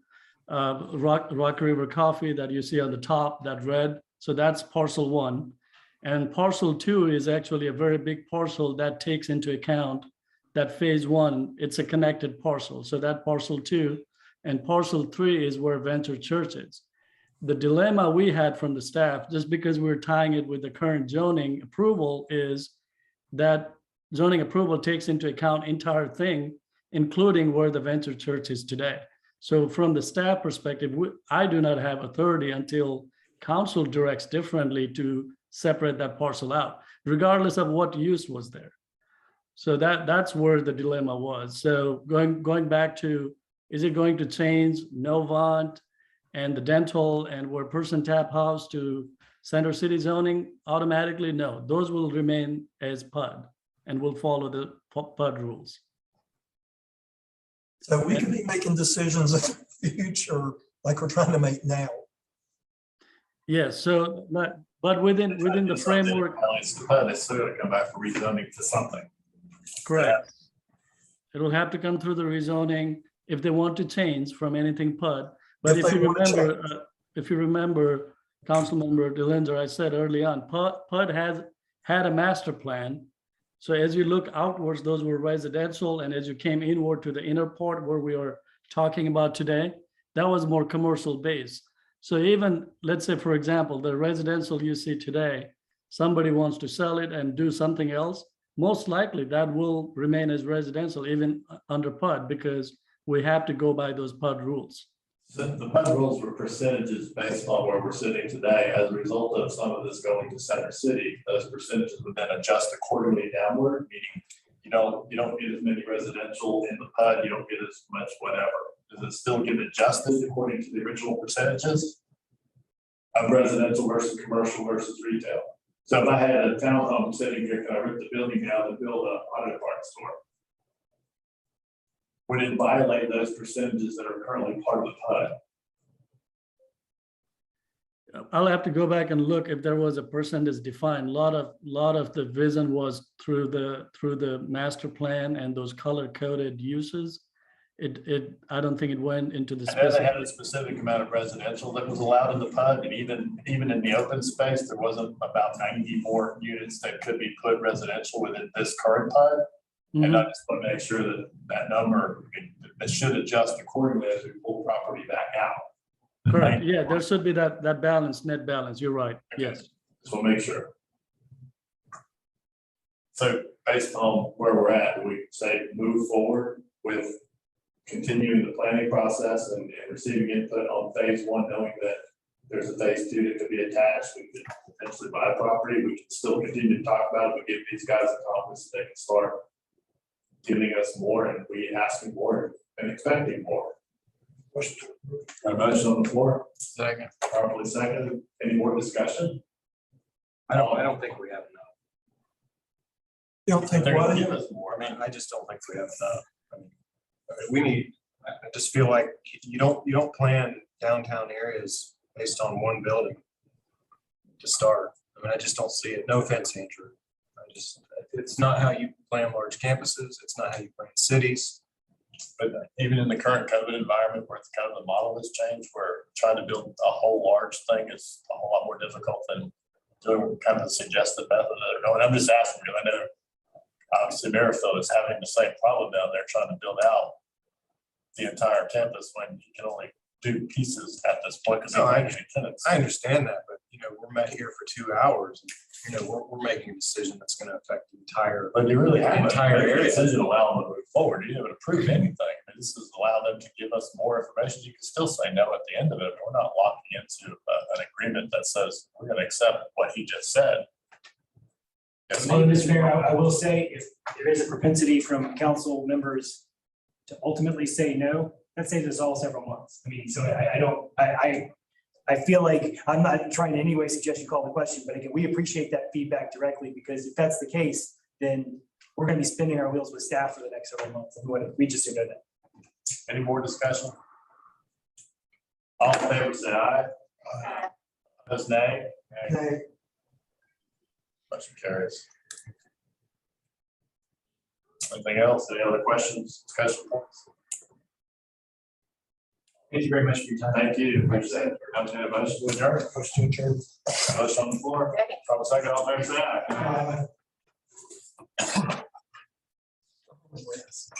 Rock River Coffee that you see on the top, that red. So that's parcel one. And parcel two is actually a very big parcel that takes into account that phase one, it's a connected parcel. So that parcel two and parcel three is where Venture Church is. The dilemma we had from the staff, just because we're tying it with the current zoning approval, is that zoning approval takes into account entire thing, including where the Venture Church is today. So from the staff perspective, I do not have authority until council directs differently to separate that parcel out, regardless of what use was there. So that's where the dilemma was. So going back to, is it going to change Novant and the dental and where Person Tap House to Center City zoning automatically? No, those will remain as PUD and will follow the PUD rules. So we could be making decisions in the future like we're trying to make now. Yes, so but within the framework. It's the PUD, it's still gonna come back for rezoning to something. Correct. It will have to come through the rezoning. if they want to change from anything PUD. But If if they you want to remember, Councilmember DeLenzer, I said early on, PUD has had a master plan. So as you look outwards, those were residential, and as you came inward to the inner part where we are talking about today, that was more commercial based. So even, let's say, for example, the residential you see today, somebody wants to sell it and do something else, most likely that will remain as residential even under PUD, because we have to go by those PUD rules. So the PUD rules were percentages based on where we're sitting today. As a result of some of this going to Center City, those percentages would then adjust accordingly downward, meaning you don't get as many residential in the PUD, you don't get as much whatever. Does it still get adjusted according to the original percentages of residential versus commercial versus retail? So if I had a townhome sitting here, can I rip the building down and build a auto parts store? Would it violate those percentages that are currently part of the PUD? I'll have to go back and look if there was a percentage defined. A lot of the vision was through the master plan and those color coded uses. I don't think it went into the I know they had specific. a specific amount of residential that was allowed in the PUD, and even in the open space, there wasn't about 90 more units that could be put residential within this current PUD. And I just want to make sure that that number, it should adjust accordingly as we pull property back out. Correct. Yeah, there should be that balance, net balance. You're right. Yes. Just want to make sure. So based on where we're at, we say move forward with continuing the planning process and receiving input on phase one, knowing that there's a phase two that could be attached. We could potentially buy property. We can still continue to talk about it, but give these guys a confidence they can start giving us more, and we asking more and expecting more. A motion on the floor, Second. properly seconded. Any more discussion? I don't think we have enough. You don't think They're gonna what? give us more. I mean, I just don't think we have enough. I mean, we need, I just feel like you don't plan downtown areas based on one building to start. I mean, I just don't see it. No offense, Andrew. It's not how you plan large campuses. It's not how you plan cities. But even in the current COVID environment where it's kind of the model has changed, where trying to build a whole large thing is a whole lot more difficult than doing kind of the suggested method that they're going. I'm just asking you, I know obviously Merrifield is having the same problem down there trying to build out the entire campus when you can only do pieces at this point because No, they have any tenants. I understand that, but we're met here for 2 hours. And, we're making a decision that's going to affect the entire. But you really have Entire entire area. decision allow them to move forward. You haven't approved anything. I mean, this is allow them to give us more information. You can still say no at the end of it. We're not locking into an agreement that says we're going to accept what he just said. Yes, Mr. Mayor, I will say, if there is a propensity from council members to ultimately say no, that saves us all several months. I mean, so I feel like I'm not trying to in any way suggest you call the question, but again, we appreciate that feedback directly, because if that's the case, then we're gonna be spinning our wheels with staff for the next several months. And we just know that. Any more discussion? All in favor, say aye. Opposed, nay. Okay. Motion carries. Anything else? Any other questions, discussion points? Thank you very much for your time. Thank you. Appreciate it. Entertain a motion to adjourn. Motion to adjourn. Motion on the floor. Second. Probably second, all in favor, say aye. Yes.